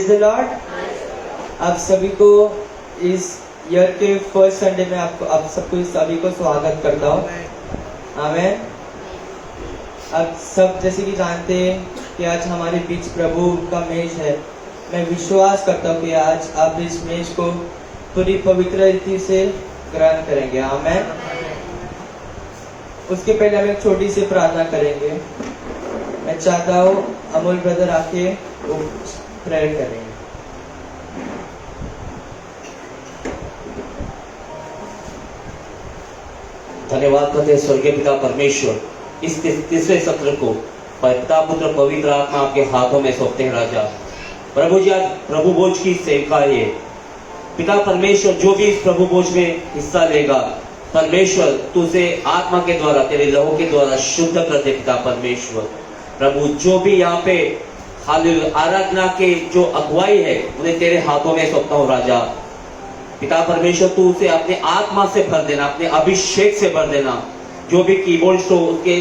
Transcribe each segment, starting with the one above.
Praise the Lord. आप सभी को इस ईयर के फर्स्ट संडे में आप सबको सभी को स्वागत करता हूँ। आमीन। आप सब जैसे कि जानते हैं कि आज हमारे बीच प्रभु का मेज है। मैं विश्वास करता हूँ कि आज आप इस मेज को पूरी पवित्र रीति से ग्रहण करेंगे। आमीन। उसके पहले हम एक छोटी सी प्रार्थना करेंगे। मैं चाहता हूँ अमोल ब्रदर आके वो प्रेयर करेंगे। धन्यवाद करते हैं स्वर्गीय पिता परमेश्वर, इस तीसरे सत्र को पिता पुत्र पवित्र आत्मा आपके हाथों में सौंपते हैं। राजा प्रभु जी, आज प्रभु भोज की सेवका है पिता परमेश्वर। जो भी इस प्रभु भोज में हिस्सा लेगा परमेश्वर, तू उसे आत्मा के द्वारा तेरे लहू के द्वारा शुद्ध कर दे पिता परमेश्वर। प्रभु जो भी यहाँ पे हालेलुया आराधना के जो अगुवाई है उन्हें तेरे हाथों में सौंपता हूँ। राजा पिता परमेश्वर, तू उसे अपने आत्मा से भर देना, अपने अभिषेक से भर देना। जो भी कीबोर्ड हो उसके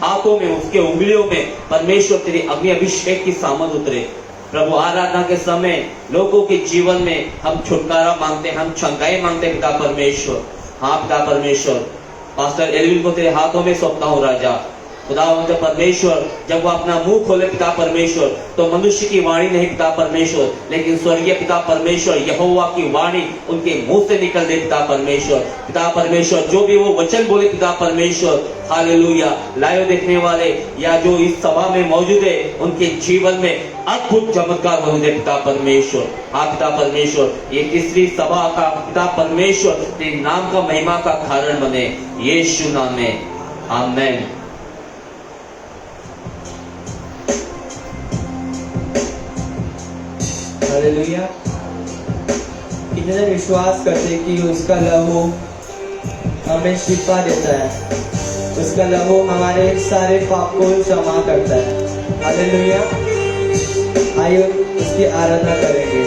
हाथों में, उसके उंगलियों में परमेश्वर तेरी अग्नि अभिषेक की सामर्थ उतरे। प्रभु आराधना के समय लोगों के जीवन में हम छुटकारा मांगते हैं, हम क्षमाएं मांगते हैं पिता परमेश्वर। हाँ पिता परमेश्वर, पास्टर एल्विन को तेरे हाथों में सौंपता हूँ। राजा खुदा परमेश्वर, जब वो अपना मुंह खोले पिता परमेश्वर तो मनुष्य की वाणी नहीं पिता परमेश्वर, लेकिन स्वर्गीय पिता परमेश्वर यहोवा की वाणी उनके मुंह से निकल दे पिता परमेश्वर। पिता परमेश्वर, जो भी वो वचन बोले पिता परमेश्वर, हालेलुया, लाइव देखने वाले या जो इस सभा में मौजूद है उनके जीवन में अद्भुत चमत्कार होने दे पिता परमेश्वर। हाँ पिता परमेश्वर, ये तीसरी सभा का पिता परमेश्वर तेरे नाम का महिमा का कारण बने, यीशु नाम में आमीन। हालेलुया। कितने विश्वास करते कि उसका लहू हमें शिफा देता है, उसका लहू हमारे सारे पाप को क्षमा करता है। हालेलुया। आइए उसकी आराधना करेंगे।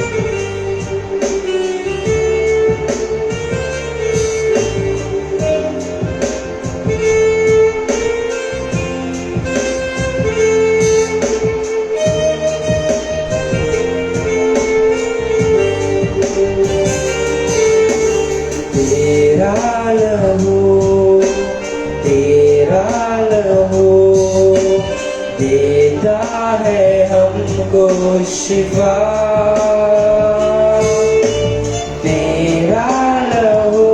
देता है हमको शिफा, तेरा लहू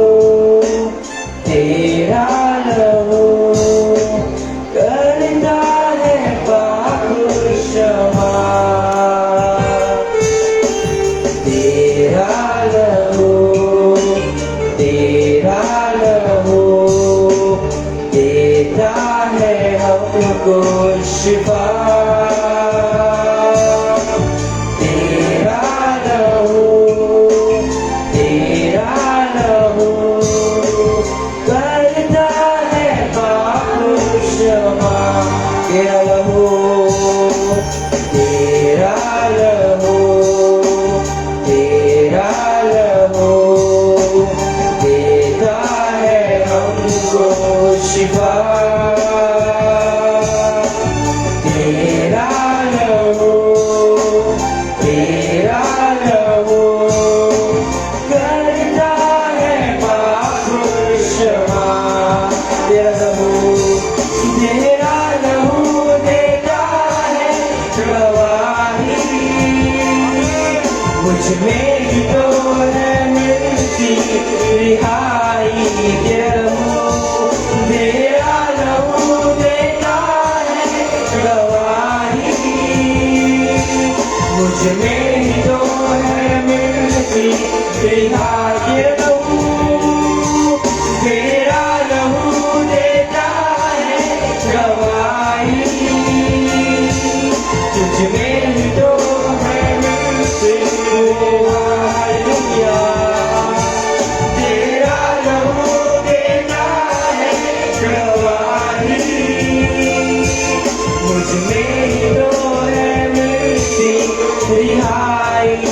करता है पाप क्षमा। तेरा लहू देता है हमको शिफा। तेरा लहू करता है पाप क्षमा। तेरा लहू देता है हमको शिफा। रिहाई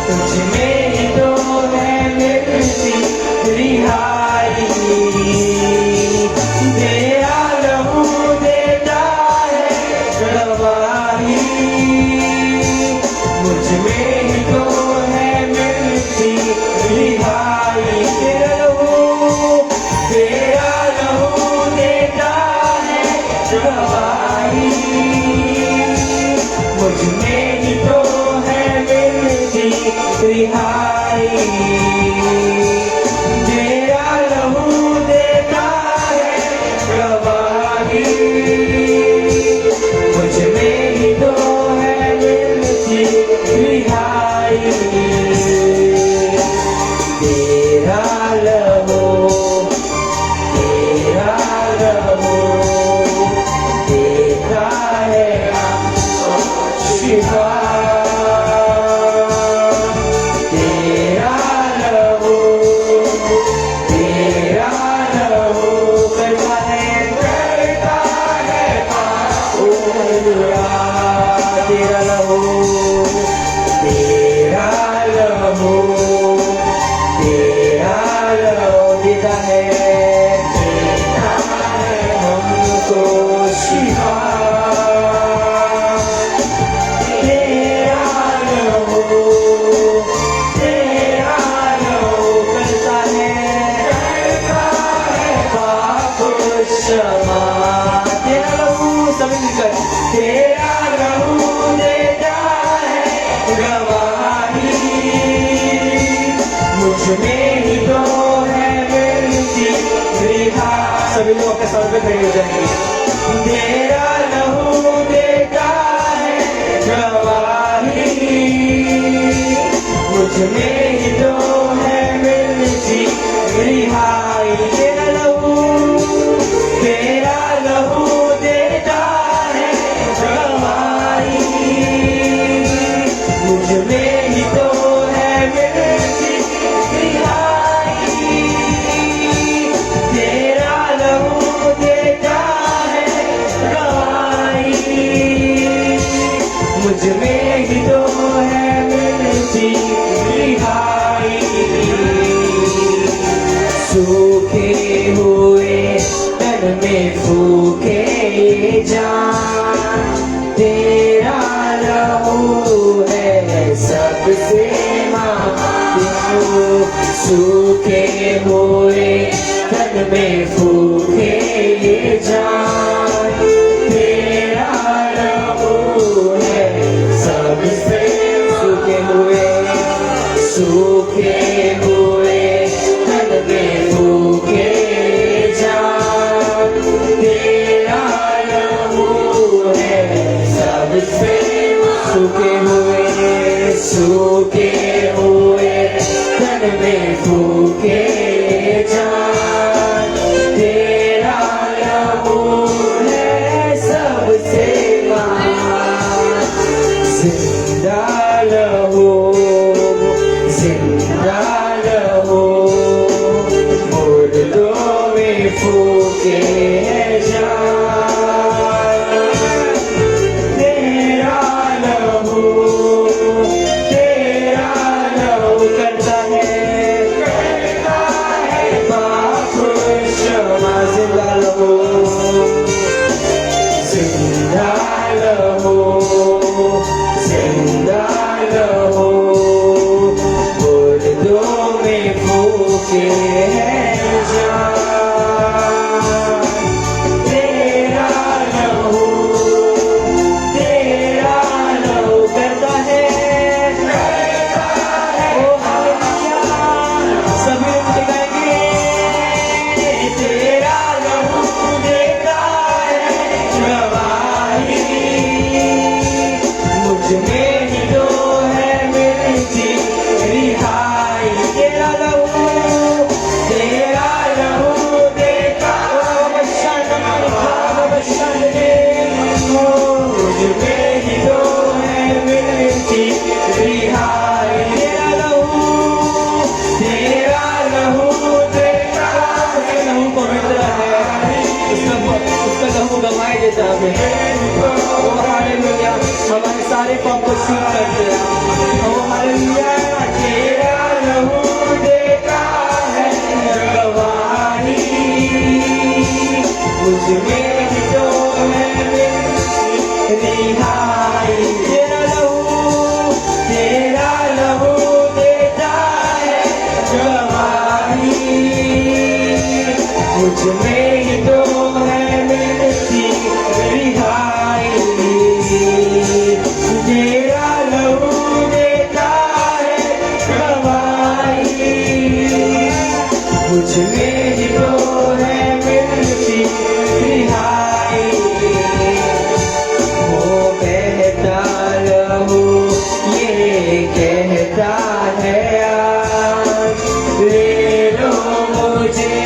तुझ में ही तो है मिलती रिहाई, तेरा लहू देता है गवाही, मुझ में ही तो है मिलती रिहाई, तेरा लहू देता है गवाही, मुझ में ही तो है मिलती रिहाई, तेरा लहू देता है गवाही, मुझ में ही तो है मिलती रिहाई, तेरा लहू देता है शिफा, तेरा लहू करता है हालेलुया, तेरा लहू देता है हमको शिफा, तेरा लहू करता है पाप क्षमा, तेरा लहू सभी मिलकर, तेरा लहू देता है गवाही, मुझ में ही तो है मिलती रिहाई, सभी लोग अपने सर पे खड़े हो जाएंगे, तेरा लहू देता है गवाही, मुझ में ही तो है मिलती रिहाई, तेरा लहू देता है गवाही, मुझ में ही तो है मिलती रिहाई, तेरा लहू देता है गवाही, मुझ में ही तो है मिलती रिहाई, सूखे हुए तन में फूके जान, तेरा लहू है सबसे महान, सूखे हुए तन में फूके जान, तेरा लहू है सबसे सूखे हुए तन में फूके जान, तेरा लहू है सबसे सूखे हुए तन में फूके जान, तेरा लहू है सबसे महान, जिंदा लहू मुर्दों में फूके जान, तेरा लहू करता है पाप क्षमा, जिंदा लहू मुर्दों में फूके जान, तेरा लहू करता है ओ हालेलुया, सभी लोग गाएंगे, तेरा लहू देता है गवाही, मुझ में ही तो है मिलती रिहाई, तेरा लहू देता मुझ में ही तो है मिलती रिहाई, तेरा लहू देता है, लहू पवित्र है, उसका लहू गवाही देता है, ओ हालेलुया, हमारे सारे पाप को शुद्ध करते हैं, ओ हालेलुया। लहू देता है गवाही, मुझ में ही तो है रिहाई। तेरा लहू देता है गवाही, मुझ में ही तो है मिलती रिहाई। तेरा लहू देता है गवाही, मुझ में ही तो है मिलती रिहाई। वो कहता लहू ये कहता है आज, ले लो मुझे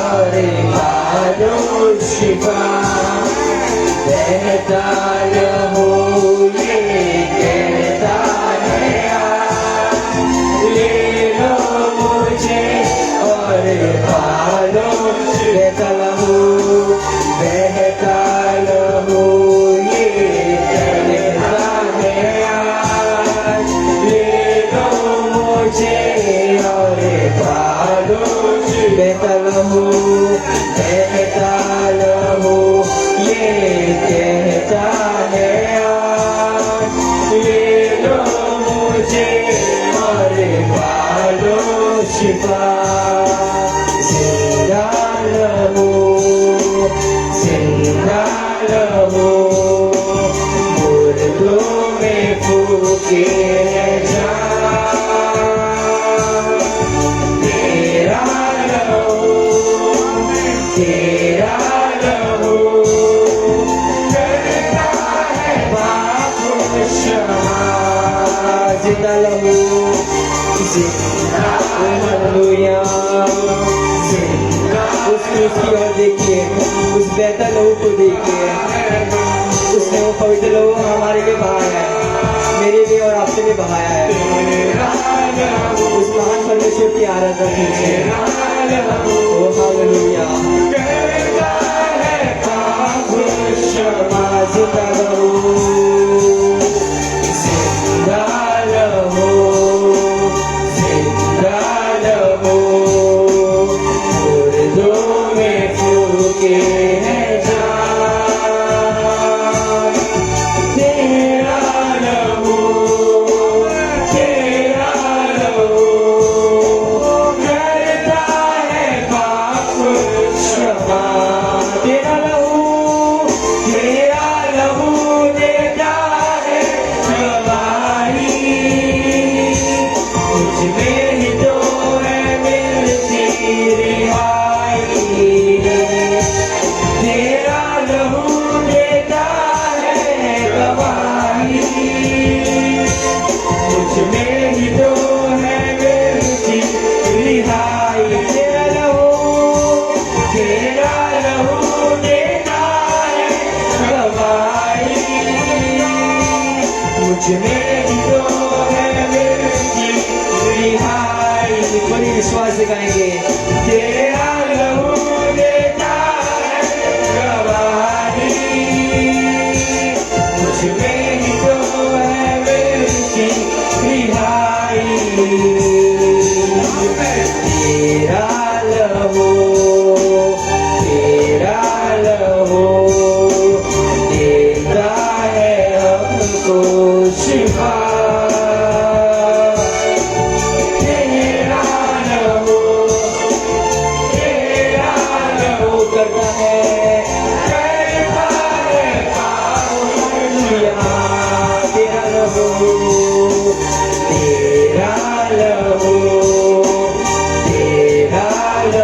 और खा लो शिफा। कहता लहू ये कहता है आज, ले लो मुझे और खा लो। कहता लहू ये कहता है आज, ले लो मुझे और खा लो। कहता लहू ये कहता है आज, ले लो मुझे और खा लो शिफा। जिंदा लहू मुर्दों में फूके जान। तेरा लहू करता है पाप क्षमा। जिंदा लहू हालेलुया। उसकी ओर देखिए, उस बेहतर लहू को देखिए। उसने वो पवित्र लहू हमारे लिए बहाया है, मेरे लिए और आपके लिए बहाया है। उस महान परमेश्वर की आराधना कीजिए। ओ हालेलुया। जिंदा लहू मुर्दों में फूके हैं जान। तेरा लहू करता है पाप क्षमा। तेरा लहू देता है गवाही, मुझ में ही तो है मिलती रिहाई। तेरा लहू देता है गवाही, मुझ में ही तो है मिलती रिहाई। तेरा लहू देता है गवाही, मुझ में ही तो है मिलती रिहाई। बड़ी विश्वास से गाएंगे। तेरा लहू देता है गवाही, मुझ में ही तो है मिलती रिहाई। तेरा लहू देता है हमको शिफा। तेरा लहू करता है हालेलुया। तेरा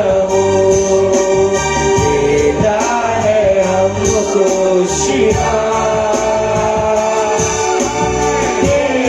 लहू देता है हमको शिफा। तेरा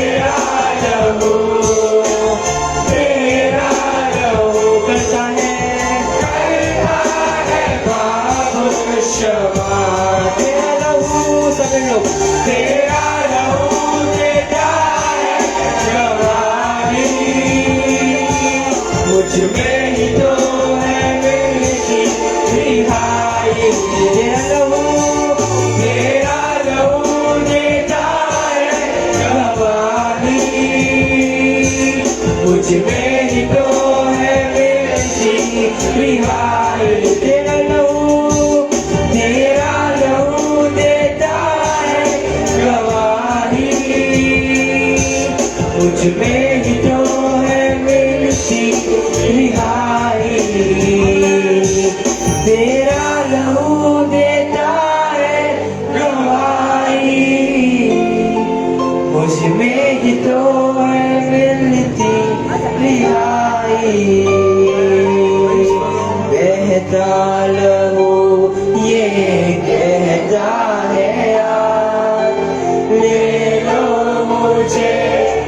मुझ में ही तो है मिलती रिहाई, तेरा लहू देता है गवाही, मुझ में ही तो है मिलती रिहाई। बहता लहू ये कहता है यार, ले लो मुझे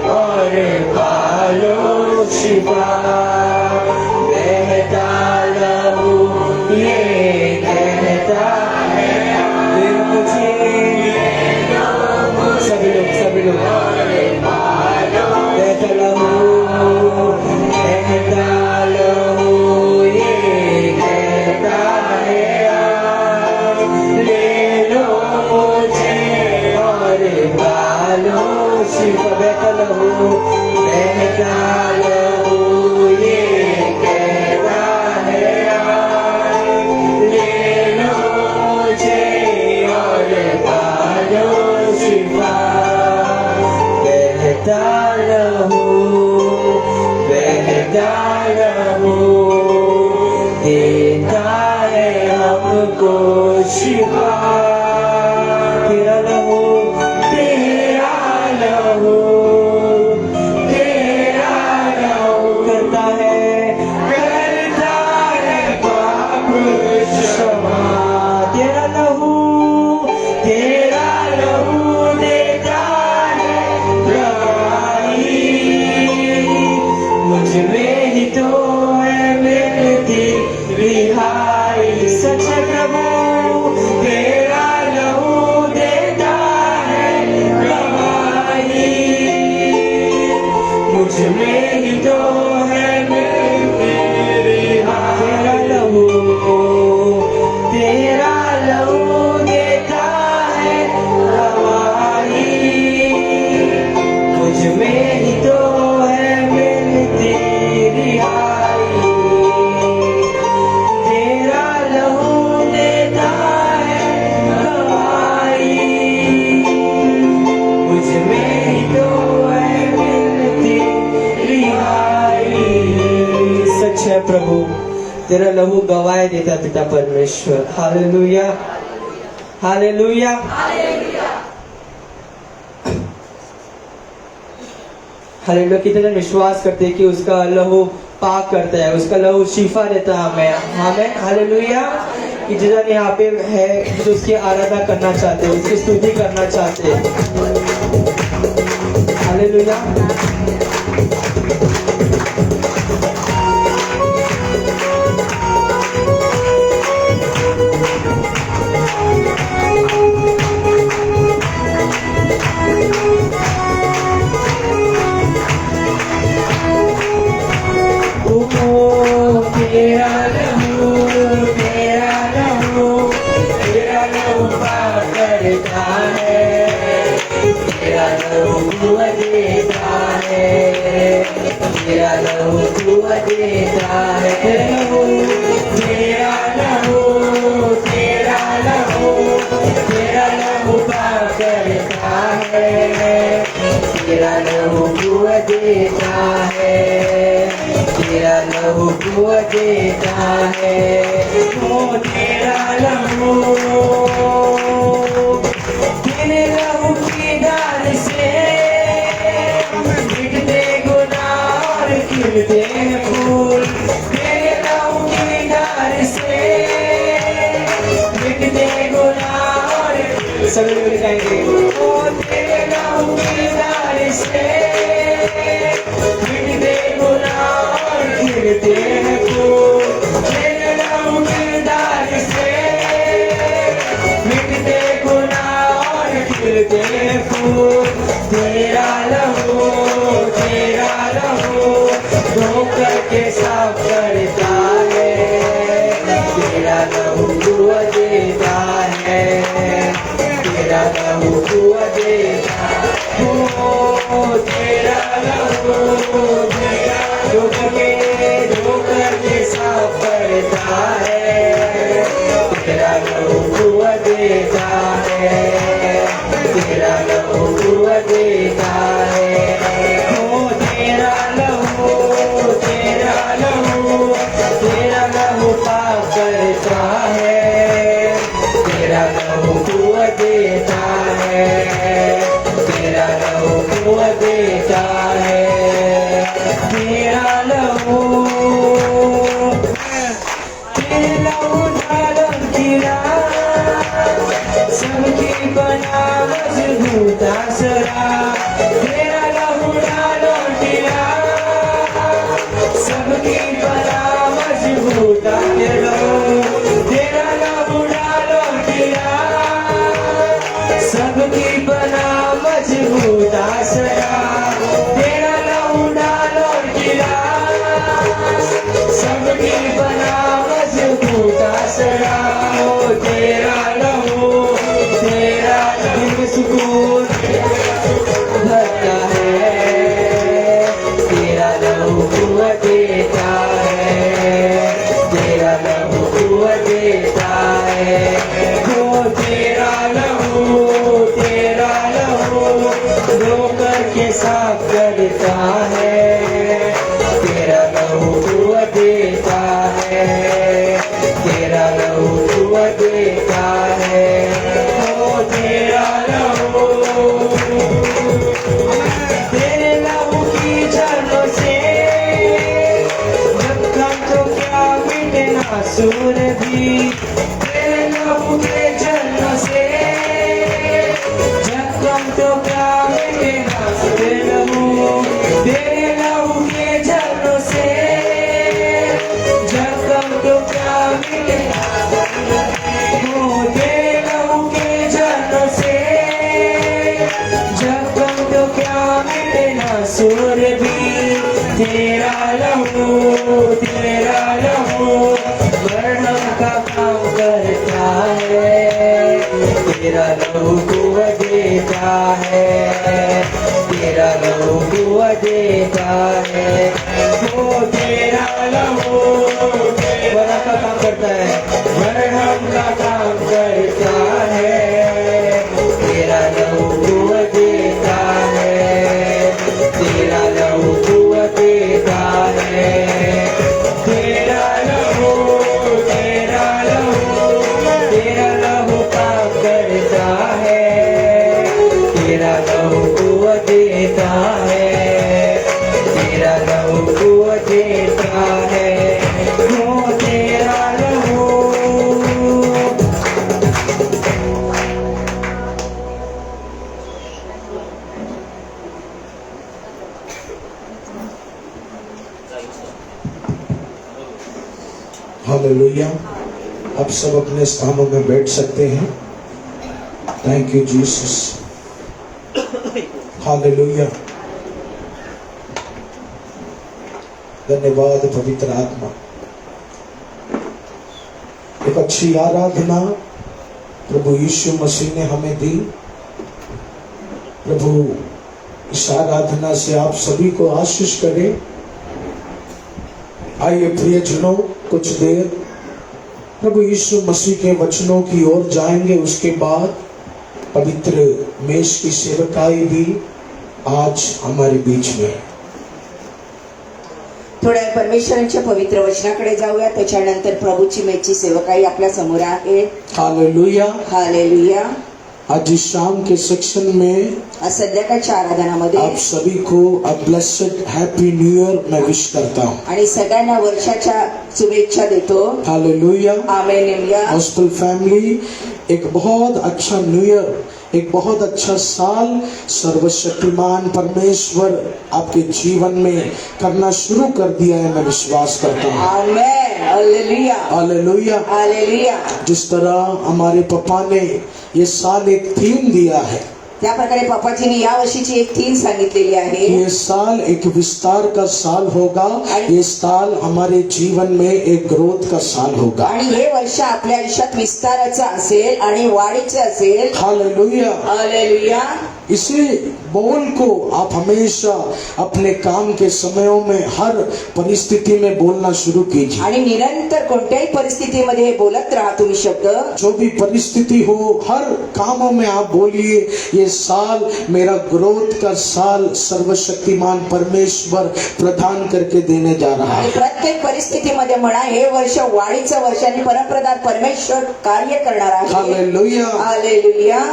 और पालो शिफा। बहता लहू ये कहता है यार, मुझे सभी लोग बहता लहू, बहता लहू ये कहता है यार, ले लो मुझे और पालो शिफा। बहता लहू, बहता लहू ये कहता है यार, ले लो मुझे और पालो शिफा। बहता लहू, बहता लहू देता है हमको शिफा। तेरा लहू, तेरा लहू, तेरा लहू करता है पाप क्षमा। तेरा लहू, तेरा लहू देता है गवाही, मुझ में ही तो है मिलती रिहाई। सच है प्रभु, तेरा लहू देता है गवाही, मुझ में ही तो है मिलती रिहाई। तेरा लहू, तेरा लहू देता है गवाही, मुझ में ही तो है मिलती रिहाई। तेरा लहू देता है गवाही, मुझ में ही तो है मिलती रिहाई। सच है प्रभु, तेरा लहू गवाही देता पिता परमेश्वर। Hallelujah, hallelujah. हालेलुया। कितने विश्वास करते हैं कि उसका लहू पाक करता है, उसका लहू शिफा देता है हमें। हमें हालेलुया। कि जिधर यहाँ पे है जो उसकी आराधना करना चाहते हैं, उसकी स्तुति करना चाहते हैं। हालेलुया। तेरा लहू, तेरा लहू, तेरा लहू पाक करता है, तेरा लहू देता है, तेरा लहू देता है। तेरा लहू, तेरा लहू, तेरा लहू पाक करता है, तेरा लहू देता है, तेरा लहू देता है। ओ तेरा लहू, तेरे लहू की डाल से मिटते गुनाह और खिलते फूल। तेरे लहू की डाल से मिटते गुनाह और सभी लोग गाएंगे। ओ तेरे लहू की डाल से मिटते गुनाह और खिलते फूल। तेरे लहू की डाल से मिटते गुनाह और खिलते फूल। तेरा लहू, तेरा लहू धोकर के साफ करता है, तेरा लहू देता है, तेरा लहू देता है। ओ तेरा लहू, धोकर के साफ करता है, तेरा लहू देता है, तेरा लहू देता है। देता है, तेरा लहू कुवत देता है। वो तेरा लहू धोकर के साफ करता है, तेरा लहू कुवत देता है, तेरा लहू कुवत देता है। वो तेरा लहू, तेरे लहू की झरनों से जख्म तो क्या मिटना सूर भी, तेरे लहू के झरनों से जख्म तो क्या मिटना सूर लहू, तेरे लहू के झरनों से जख्म तो क्या मिटना, वो तेरे लहू के झरनों से जख्म तो क्या मिटना सूर भी, तेरा लहू मरहम का काम करता है, तेरा लहू कुवत देता है, तेरा लहू कुवत देता है। वो तेरा लहू मरहम का काम करता है, मरहम का काम करता है, तेरा लहू कुवत देता है, तेरा लहू कुवत देता है। तेरा लहू काम करता है, तेरा लहू कुवत देता है, तेरा लहू कुवत देता है। वो तेरा लहू, हालेलुया। अब सब अपने स्थानों में बैठ सकते हैं। Thank you Jesus. हालेलुया। धन्यवाद पवित्र आत्मा। एक अच्छी आराधना प्रभु यीशु मसीह ने हमें दी। प्रभु इस आराधना से आप सभी को आशीष करे। आइए प्रियजनों, कुछ देर प्रभु यीशु मसीह के वचनों की ओर जाएंगे। उसके बाद पवित्र मेष की सेवकाई भी आज हमारे बीच में है। थोड्या परमेश्वरांच्या पवित्र वचनाकडे जाऊया, त्याच्यानंतर प्रभूची मेची सेवकाई आपल्या समोर आहे। हालेलुया। हालेलुया। आज इस शाम के सेक्शन में आज संध्याकाळच्या आराधनामध्ये आप सभी को a blessed happy new year मैं विश करता हूँ। आणि सगळ्यांना वर्षाच्या शुभेच्छा देतो। हालेलुया। आमेन। गॉस्पेल फैमिली, एक बहुत अच्छा न्यू ईयर, एक बहुत अच्छा साल सर्वशक्तिमान परमेश्वर आपके जीवन में करना शुरू कर दिया है, मैं विश्वास करता हूँ। आमेन। हालेलुया। हालेलुया। हालेलुया। जिस तरह हमारे पापा ने ये साल एक थीम दिया है, त्या प्रकारे पापाजीने या वर्षीची एक थीम सांगितलेली आहे। ये साल एक विस्तार का साल होगा। ये साल हमारे जीवन में एक ग्रोथ का साल होगा। आणि हे वर्ष आपल्या आयुष्यात विस्ताराचं असेल आणि वाढीचं असेल। हालेलुया। हालेलुया। इसे बोल को आप हमेशा अपने काम के समयों में हर परिस्थिति में बोलना शुरू कीजिए। आणि निरंतर कोणत्याही परिस्थितीमध्ये हे बोलत राहा तुम्ही शब्द। जो भी परिस्थिति हो, हर कामों में आप बोलिए, ये साल मेरा ग्रोथ का साल सर्वशक्तिमान परमेश्वर प्रदान करके देने जा रहा आणि है। प्रत्येक परिस्थितीमध्ये म्हणा, हे वर्ष वाढीचं वर्ष आणि परमप्रधान परमेश्वर कार्य करणार आहे। हालेलुया। हालेलुया।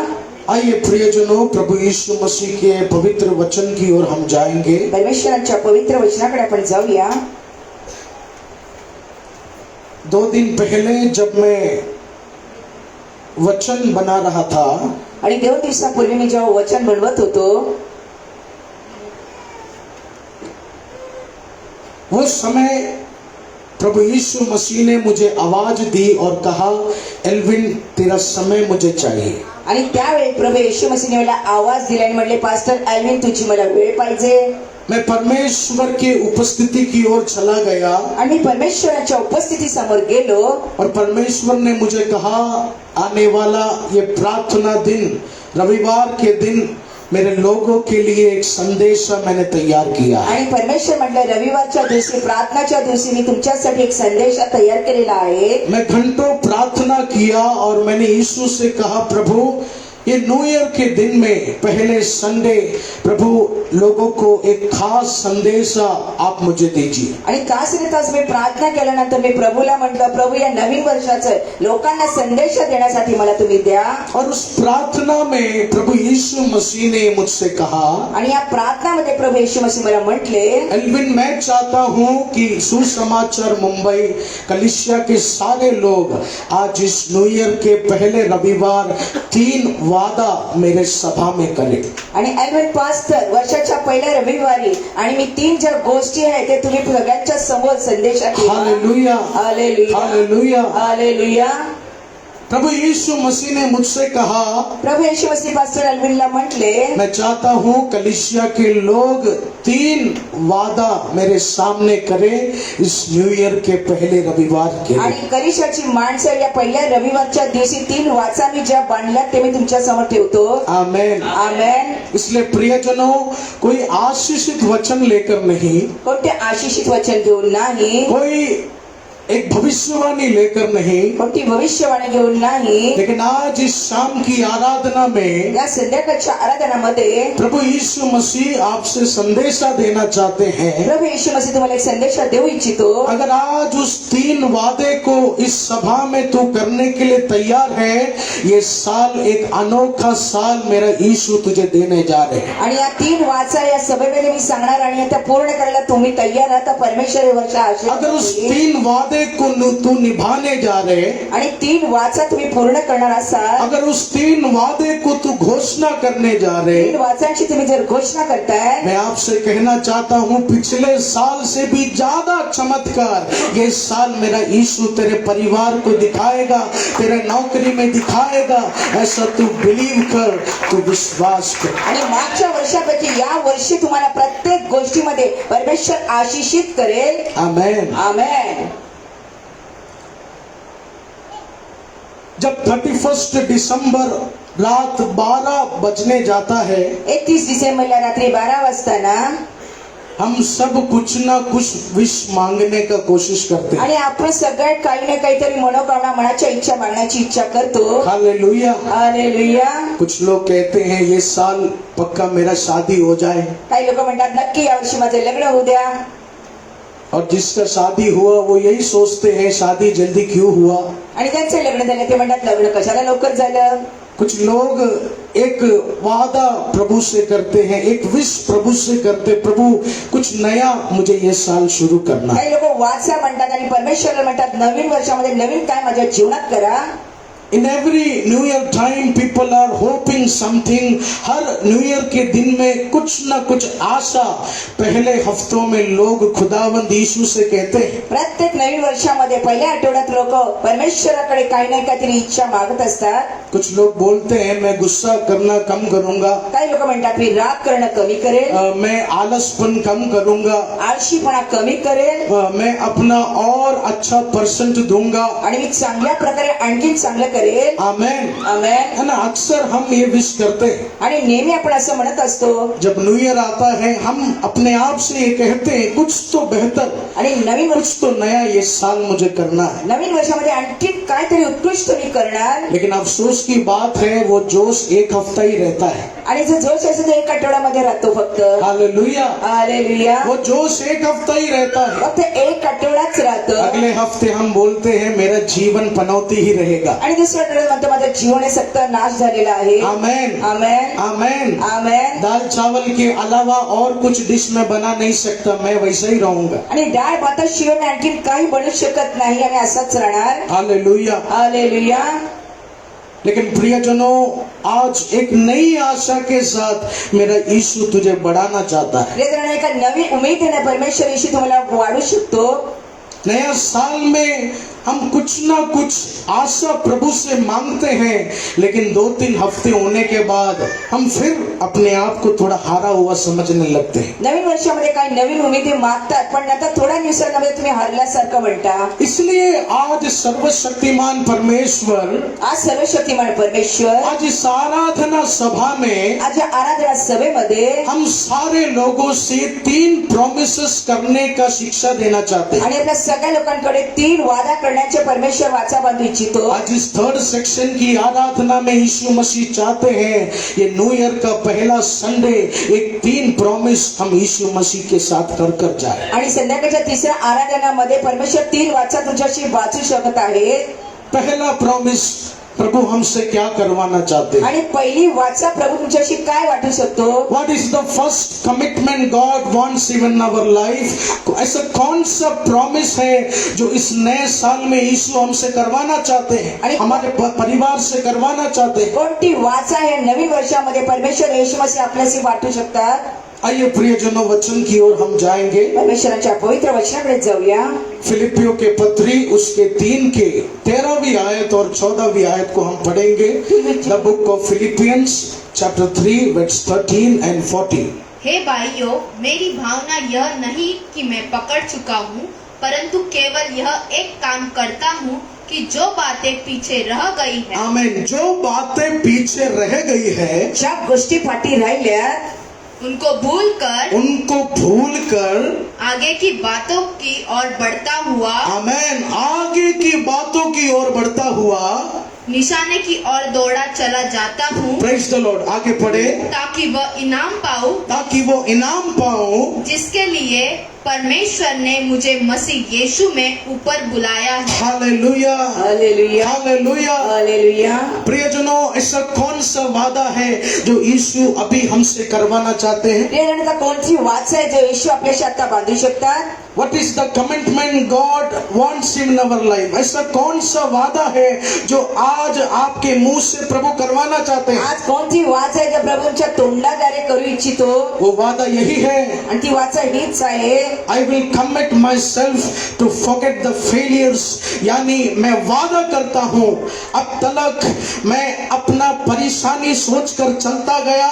आइए प्रियजनों, प्रभु यीशु मसीह के पवित्र वचन की ओर हम जाएंगे। परमेश्वरांच्या पवित्र वचनाकडे आपण जाऊया। 2 दिन पहले जब मैं वचन बना रहा था, आणि 2 दिवसापूर्वी मी जेव्हा वचन बनवत होतो, वो समय प्रभु यीशु मसीह ने मुझे आवाज दी और कहा, एल्विन तेरा समय मुझे चाहिए। आणि त्यावेळी प्रभू येशू मसीहने मला आवाज दिला आणि म्हटले, पास्टर एल्विन तुझी मला वेळ पाहिजे। मैं परमेश्वर के उपस्थिति की ओर चला गया आणि परमेश्वराच्या उपस्थिती समोर गेलो और परमेश्वर ने मुझे कहा, आने वाला ये प्रार्थना दिन रविवार के दिन मेरे लोगों के लिए एक संदेश मैंने तैयार किया है। आणि परमेश्वर म्हटलं रविवारच्या दिवशी प्रार्थनाच्या दिवशी मी तुमच्यासाठी एक संदेश तयार केलेला आहे. मैं घंटों प्रार्थना किया और मैंने यीशु से कहा, प्रभु ये न्यू ईयर के दिन में पहले संडे प्रभु लोगों को एक खास संदेश आप मुझे दीजिए. आणि तास मी प्रार्थना केल्यानंतर मी प्रभूला म्हटलं, प्रभू या नवीन वर्षाचं लोकांना संदेश देण्यासाठी मला तुम्ही द्या. और उस प्रार्थना में प्रभु यीशु मसीह ने मुझसे कहा, आणि या प्रार्थनामध्ये प्रभु येशू मसीह मला म्हटले, एल्विन मैं चाहता हूं कि सुसमाचार मुंबई कलिसिया के सारे लोग आज इस न्यू ईयर के पहले रविवार 3 वादा मेरे सभा में करें. आणि ॲल्बर्ट पास्टर वर्षाच्या पहिल्या रविवारी आणि मी 3 ज्या गोष्टी आहेत ते तुम्ही सगळ्यांच्या समोर संदेशात ठेवा. Hallelujah, hallelujah, hallelujah. हालेलुया. प्रभु यीशु मसीह ने मुझसे कहा, प्रभु येशू मसीह पास्टर अल्विनला म्हटले, मैं चाहता हूं कलिसिया के लोग 3 वादा मेरे सामने करें इस न्यू ईयर के पहले रविवार के लिए. आणि कलिशाची माणसं या पहिल्या रविवारच्या दिवशी 3 वाचा मी ज्या बांधल्या ते मी तुमच्या समोर ठेवतो. आमेन. आमेन. इसलिए प्रियजनों, कोई आशीषित वचन लेकर नहीं, कोणते आशिषित वचन घेऊन नाही, कोई एक भविष्यवाणी लेकर नहीं, कोणती भविष्यवाणी घेऊन नाही, लेकिन आज इस शाम की आराधना में या संध्याकाळच्या आराधनामध्ये प्रभु यीशु मसीह आपसे संदेशा देना चाहते हैं. प्रभु येशू मसीह तुम्हाला एक संदेश देऊ इच्छितो. अगर आज उस 3 वादे को इस सभा में तू करने के लिए तैयार है, ये साल एक अनोखा साल मेरा यीशु तुझे देने जा रहे हैं. आणि या 3 वाचा या सभेमध्ये मी सांगणार आणि आता पूर्ण करायला तुम्ही तयार आहात. परमेश्वर हे वर्ष अगर उस आशीर्वाद 3 वादे को तू निभाने जा रहे, आणि 3 वाचा तुम्ही पूर्ण करणार असाल, अगर उस 3 वादे को तू घोषणा करने जा रहे, 3 वाचांची तुम्ही जर घोषणा करताय, मैं आपसे कहना चाहता हूँ पिछले साल से भी ज्यादा चमत्कार ये साल मेरा यीशु तेरे परिवार को दिखाएगा, तेरे नौकरी में दिखाएगा. ऐसा तू बिलीव कर, तू विश्वास कर. आणि मागच्या वर्षापैकी या वर्षी तुम्हाला प्रत्येक गोष्टीमध्ये परमेश्वर आशीषित करेल. आमेन. आमेन. जब 31 दिसंबर रात 12 बजने जाता है, 31 डिसेंबरला रात्री 12 वाजता ना हम सब कुछ ना कुछ विश मांगने का कोशिश करते हैं. आणि आपण सगळ्यात काही ना काहीतरी मनोकामना मनाच्या इच्छा मागण्याची इच्छा करतो. हालेलुया. हालेलुया. कुछ लोग कहते हैं ये साल पक्का मेरा शादी हो जाए, काही लोक म्हणतात नक्की यावर्षी माझं लग्न होऊ द्या. और जिसका शादी हुआ वो यही सोचते हैं शादी जल्दी क्यों हुआ. आणि त्यांचं लग्न झालं ते म्हणतात लग्न कशाला लवकर झालं. कुछ लोग एक वादा प्रभु से करते हैं, एक विश प्रभु से करते, प्रभु कुछ नया मुझे ये साल शुरू करना है. काही लोक वाचा म्हणतात आणि परमेश्वराला म्हणतात नवीन वर्षामध्ये नवीन काय माझ्या जीवनात करा. In every New Year time people are hoping something. Her new year के दिन में कुछ ना कुछ आशा. पहले हफ्तों में लोग खुदावंद यीशु से कहते हैं, प्रत्येक नवीन वर्षामध्ये पहिल्या आठवड्यात लोक परमेश्वराकडे काही ना काहीतरी इच्छा मागत असतात. कुछ लोग बोलते हैं मैं गुस्सा करना कम करूंगा, काही लोक म्हणतात मी राग करणं कमी करेल, मैं आलसपन कम करूंगा, आळशीपणा कमी करेल, मैं अपना और अच्छा परसेंट दूंगा. आणि मी चांगल्या प्रकारे आणखी चांगलं करेल. आमेन. आमेन. है ना, अक्सर हम ये विश करते हैं. आणि नेहमी आपण असं म्हणत असतो. जब न्यू ईयर आता है हम अपने आप से ये कहते हैं कुछ तो बेहतर, आणि नवीन वर्ष कुछ तो नया ये साल मुझे करना है. नवीन वर्षामध्ये आणखी काहीतरी उत्कृष्ट मी करणार. लेकिन अफसोस की बात है वो जोश एक हफ्ता ही रहता है. आणि जो जोश असतो तो 1 आठवड्यामध्ये राहतो फक्त. हालेलुया. हालेलुया. वो जोश एक हफ्ता ही रहता है. फक्त 1 आठवडाच राहतं. अगले हफ्ते हम बोलते हैं मेरा जीवन पनौती ही रहेगा. आणि दुसऱ्या आठवड्यात म्हणतो माझं जीवन हे सक्त नाश झालेला आहे. आमेन. आमेन. आमेन. आमेन. दाल चावल के अलावा और कुछ डिश में बना नहीं सकता, मैं वैसा ही रहूंगा. आणि डाळ भाताशिवाय मी आणखी काही बनू शकत नाही आणि असाच राहणार. हालेलुया. हालेलुया. लेकिन प्रियजनों, आज एक नई आशा के साथ मेरा यीशु तुझे बढ़ाना चाहता है. प्रियजनांनो, एका नवीन उमेदीने परमेश्वर येशू तुम्हाला वाढू शकतो. नया साल में हम कुछ ना कुछ आशा प्रभु से मांगते हैं, लेकिन 2-3 हफ्ते होने के बाद हम फिर अपने आप को थोड़ा हारा हुआ समझने लगते हैं। नवीन वर्षामध्ये काही नवीन उमेदी मागतात, पण नंतर थोड्या दिवसांमध्ये तुम्ही हरल्यासारखं म्हणता. इसलिए आज सर्वशक्तिमान परमेश्वर, आज सर्वशक्तिमान परमेश्वर, आज इस आराधना सभा में आज या आराधना सभेमध्ये हम सारे लोगों से 3 प्रॉमिसेस करने का शिक्षा देना चाहते हैं। आणि आपल्या सगळ्या लोकांकडे 3 वादा करण्याचे परमेश्वर वाचा बांधू इच्छितो. आज इस 3rd सेक्शन की आराधना में यीशु मसीह चाहते हैं ये न्यू ईयर का पहला संडे एक 3 प्रॉमिस हम यीशु मसीह के साथ कर जाए। आणि संध्याकाळच्या तिसऱ्या आराधनामध्ये परमेश्वर 3 वाचा तुमच्याशी वाचू शकत आहे. पहला प्रॉमिस प्रभु हमसे क्या करवाना चाहते हैं? आणि पहिली वाचा प्रभु तुमच्याशी काय वाटू शकतो? What is the first commitment God wants in our life? ऐसा कौन सा प्रॉमिस है जो इस नए साल में यीशु हमसे करवाना चाहते हैं, हमारे परिवार से करवाना चाहते हैं? कोणती वाचा आहे नवीन वर्षामध्ये परमेश्वर येशू मसीह आपल्याशी वाटू शकतात? आइए प्रियजनों, वचन की ओर हम जाएंगे। परमेश्वराच्या पवित्र वचनाकडे जाऊया. फिलिपियों के पत्री उसके 3 के 13वीं आयत और 14वीं आयत को हम पढ़ेंगे। The book of Philippians chapter 3 verse 13 and 14। हे भाइयों, मेरी भावना यह नहीं कि मैं पकड़ चुका हूँ, परंतु केवल यह एक काम करता हूँ कि जो बातें पीछे रह गई है, आमीन, जो बातें पीछे रह गई है, ज्या गोष्टी पाठी राहिल्या उनको भूल कर आगे की बातों की ओर बढ़ता हुआ, आमीन, आगे की बातों की ओर बढ़ता हुआ निशाने की ओर दौड़ा चला जाता हूँ, प्रेज द लॉर्ड। आगे पढ़े, ताकि वह इनाम पाऊँ जिसके लिए परमेश्वर ने मुझे मसीह यीशु में ऊपर बुलाया है। Hallelujah, hallelujah, hallelujah, hallelujah. प्रियजनों, ऐसा कौन सा वादा है जो यीशु अभी हमसे करवाना चाहते हैं? प्रियजनांचा कोणती वाचा आहे जो येशू आपल्याशी आता बांधू शकतात? What is the commitment God wants in our life? ऐसा कौन सा वादा है जो आज आपके मुंह से प्रभु करवाना चाहते हैं? आज कोणती वाचा आहे जो प्रभूंच्या तोंडाद्वारे करू इच्छितो? वो वादा यही है, आणि ती वाचा हीच आहे, I will commit myself to forget the failures। यानी मैं वादा करता हूँ, अब तक मैं अपना परेशानी सोचकर चलता गया,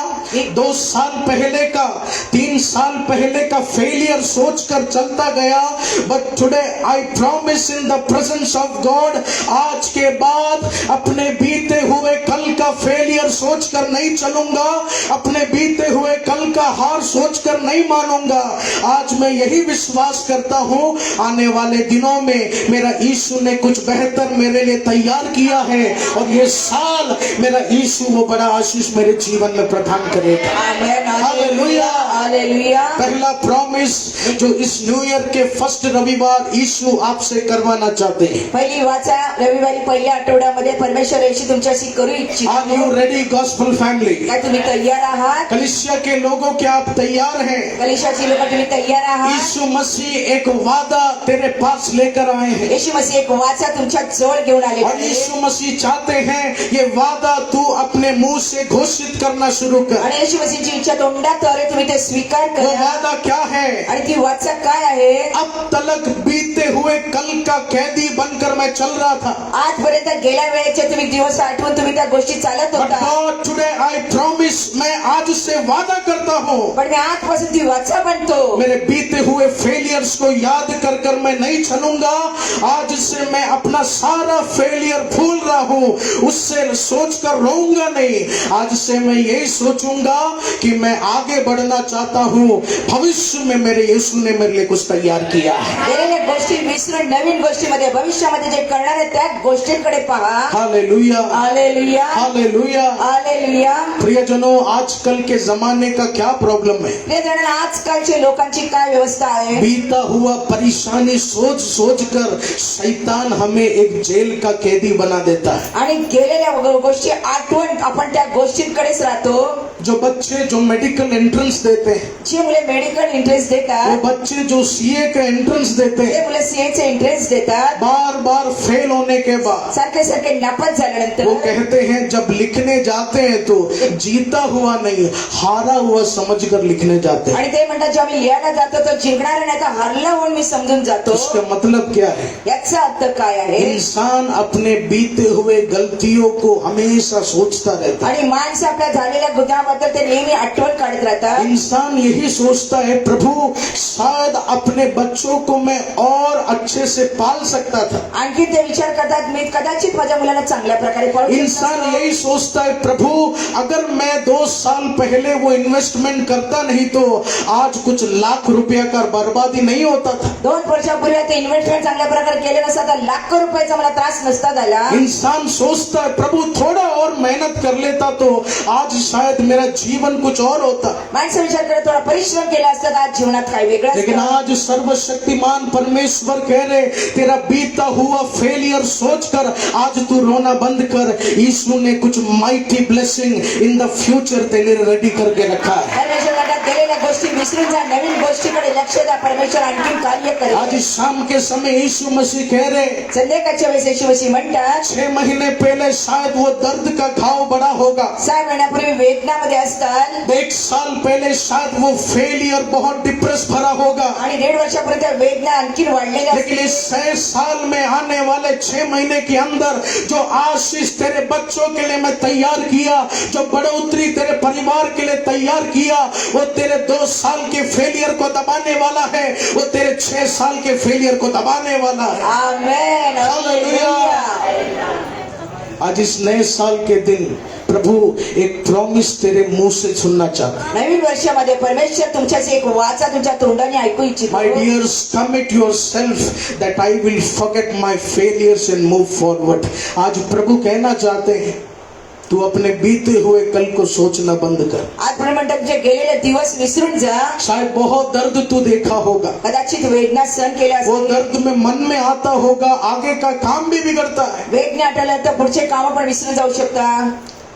2 साल पहले का, 3 साल पहले का फेलियर सोचकर चलता गया, but today I promise in the presence of God, आज के बाद अपने बीते हुए कल का फेलियर सोचकर नहीं चलूंगा, अपने बीते हुए कल का हार सोचकर नहीं मानूंगा। आज मैं यही विश्वास करता हूँ, आने वाले दिनों में मेरा यीशु ने कुछ बेहतर मेरे लिए तैयार किया है, और ये साल मेरा यीशु वो बड़ा आशीष मेरे जीवन में प्रदान करेगा। आमेन, हालेलुया, हालेलुया. पहला प्रॉमिस जो इस न्यू ईयर के फर्स्ट रविवार यीशु आपसे करवाना चाहते हैं। पहिली वाचा रविवारी पहिल्या आठवड्यामध्ये परमेश्वर येशू तुमच्याशी करू आर यू इच्छितो. Ready gospel family? काय तुम्ही तयार आहात? कलीसिया के लोगों क्या आप तैयार हैं? कलिशाची लोक तुम्ही तयार आहात? यीशु मसीह एक वादा तेरे पास लेकर आए हैं, येशू मसीह एक वाचा तुमच्या जवळ घेऊन आले और यीशु मसीह चाहते हैं ये वादा तू अपने मुंह से घोषित करना शुरू कर। आणि येशू मसीहची इच्छा तोंडाद्वारे तुम्ही ते स्वीकार वो करा. वादा क्या है? आणि ती वाचा काय आहे? अब तलक बीते हुए कल का कैदी बनकर मैं चल रहा था, आजपर्यंत गेल्या वेळेचे तुम्ही दिवस आठवून तुम्ही त्या गोष्टी चालत बट होता, गॉड टुडे आई प्रॉमिस, मैं आज से वादा करता हूँ, पण मी आजपासून ती वाचा बनतो. मेरे बीते हुए फेलियर्स को याद कर कर मैं नहीं चलूंगा, आज से मैं अपना सारा फेलियर भूल रहा हूँ, उससे सोचकर रोऊंगा नहीं, आज से मैं यही सोचूंगा कि मैं आगे बढ़ना चाहता हूँ, भविष्य में मेरे यीशु ने मेरे लिए कुछ तैयार किया है। गेलेल्या गोष्टी विसरून नवीन गोष्टीमध्ये भविष्यामध्ये जे करणार आहे त्या गोष्टींकडे पहा. Hallelujah, hallelujah, hallelujah. हालेलुया. प्रियजनों, आजकल के जमाने का क्या प्रॉब्लम है? प्रियजन, आजकालच्या लोकांची काय व्यवस्था आहे? बीता हुआ परेशानी सोच सोच कर शैतान हमें एक जेल का कैदी बना देता है। आणि गेलेल्या गोष्टी आठवण आपण त्या गोष्टींकडेच राहतो. जो बच्चे जो मेडिकल एंट्रेंस देते हैं, जे मुले मेडिकल एंट्रन्स वो देतात, बच्चे जो सीए का एंट्रेंस देते जे हैं, मुले सीएचे एंट्रन्स देतात, बार बार फेल होने के बाद सारखे सारखे नापास वो झाल्यानंतर कहते हैं जब लिखने जाते हैं तो जीता हुआ नहीं हारा हुआ समझकर लिखने जाते हैं। आणि ते म्हणतात जेव्हा मी लिहायला जातो तो जिंकणार नाही तर हारला म्हणून मी समजून जातो. इसका मतलब क्या है? याचा अर्थ काय आहे? इंसान अपने बीते हुए गलतियों को हमेशा सोचता रहता है। आणि माणसं आपल्या झालेल्या गुन्ह्याबद्दल ते नेहमी आठवण काढत राहतात. इंसान यही सोचता है प्रभु शायद अपने बच्चों को मैं और अच्छे से पाल सकता था। आणखी ते विचार करतात मी कदाचित माझ्या मुलाला चांगल्या प्रकारे पाळू इंसान शकतो. यही सोचता है प्रभु अगर मैं 2 साल पहले वो इन्वेस्टमेंट करता नहीं तो आज कुछ लाख रुपया का बर्बादी नहीं होता था। 2 वर्षापूर्वी ते इन्व्हेस्टमेंट चांगल्या प्रकारे केले नसता तर लाखो रुपयाचा मला त्रास नसता झाला. इंसान सोचता है प्रभु थोड़ा और मेहनत कर लेता तो आज शायद मेरा जीवन कुछ और होता। माणसं विचार करत थोडा परिश्रम केला असता तर आज जीवनात काय वेगळं लेकिन असतं. आज सर्वशक्तिमान परमेश्वर कह रहे तेरा बीता हुआ फेलियर सोचकर आज तू रोना बंद कर। यीशु ने कुछ mighty blessing in the future तेरे लिए रेडी करके रखा है। परमेश्वर म्हणतात गेलेल्या गोष्टी विसरून जा, नवीन गोष्टीकडे लक्ष द्या. परमेश्वर आणखी कार्य करेल. आज शाम के समय यीशु मसीह कह रहे संध्याकाळच्या वेळेस येशू मसीह म्हणतात 6 महीने पहले शायद वो दर्द का घाव बड़ा होगा, 6 महिन्यापूर्वी वेदनामध्ये असतात 1 साल पहले शायद वो फेलियर बहुत डिप्रेस भरा होगा, आणि 1.5 वर्षापूर्वी त्या वेदना आणखी वाढलेल्या लेकिन इस 6 साल में आने वाले 6 महीने के अंदर जो आशीष तेरे बच्चों के लिए मैं तैयार किया, जो बढ़ोतरी तेरे परिवार के लिए तैयार किया, वो तेरे 2 साल के फेलियर को दबाने वाला है, वो तेरे 6 साल के फेलियर को दबाने वाला है। आमेन. हालेलुया. आज इस नए साल के दिन प्रभु एक प्रॉमिस तेरे मुंह से सुनना चाहता है। नवीन वर्षामध्ये परमेश्वर तुमच्याशी एक वाचा तुमच्या तोंडाने ऐकू इच्छितो. My dears, commit yourself that I will forget my failures and move forward. आज प्रभु कहना चाहते हैं तू अपने बीते हुए कल को सोचना बंद कर। आज प्रभू म्हणतात तुझे गेलेले दिवस विसरून जा. शायद बहुत दर्द तू देखा होगा, कदाचित वेदना सहन केल्या वो असतील. दर्द में मन में आता होगा, आगे का काम भी बिगड़ता है। वेदना आठवल्या तर पुढचे काम पण विसरून जाऊ शकता.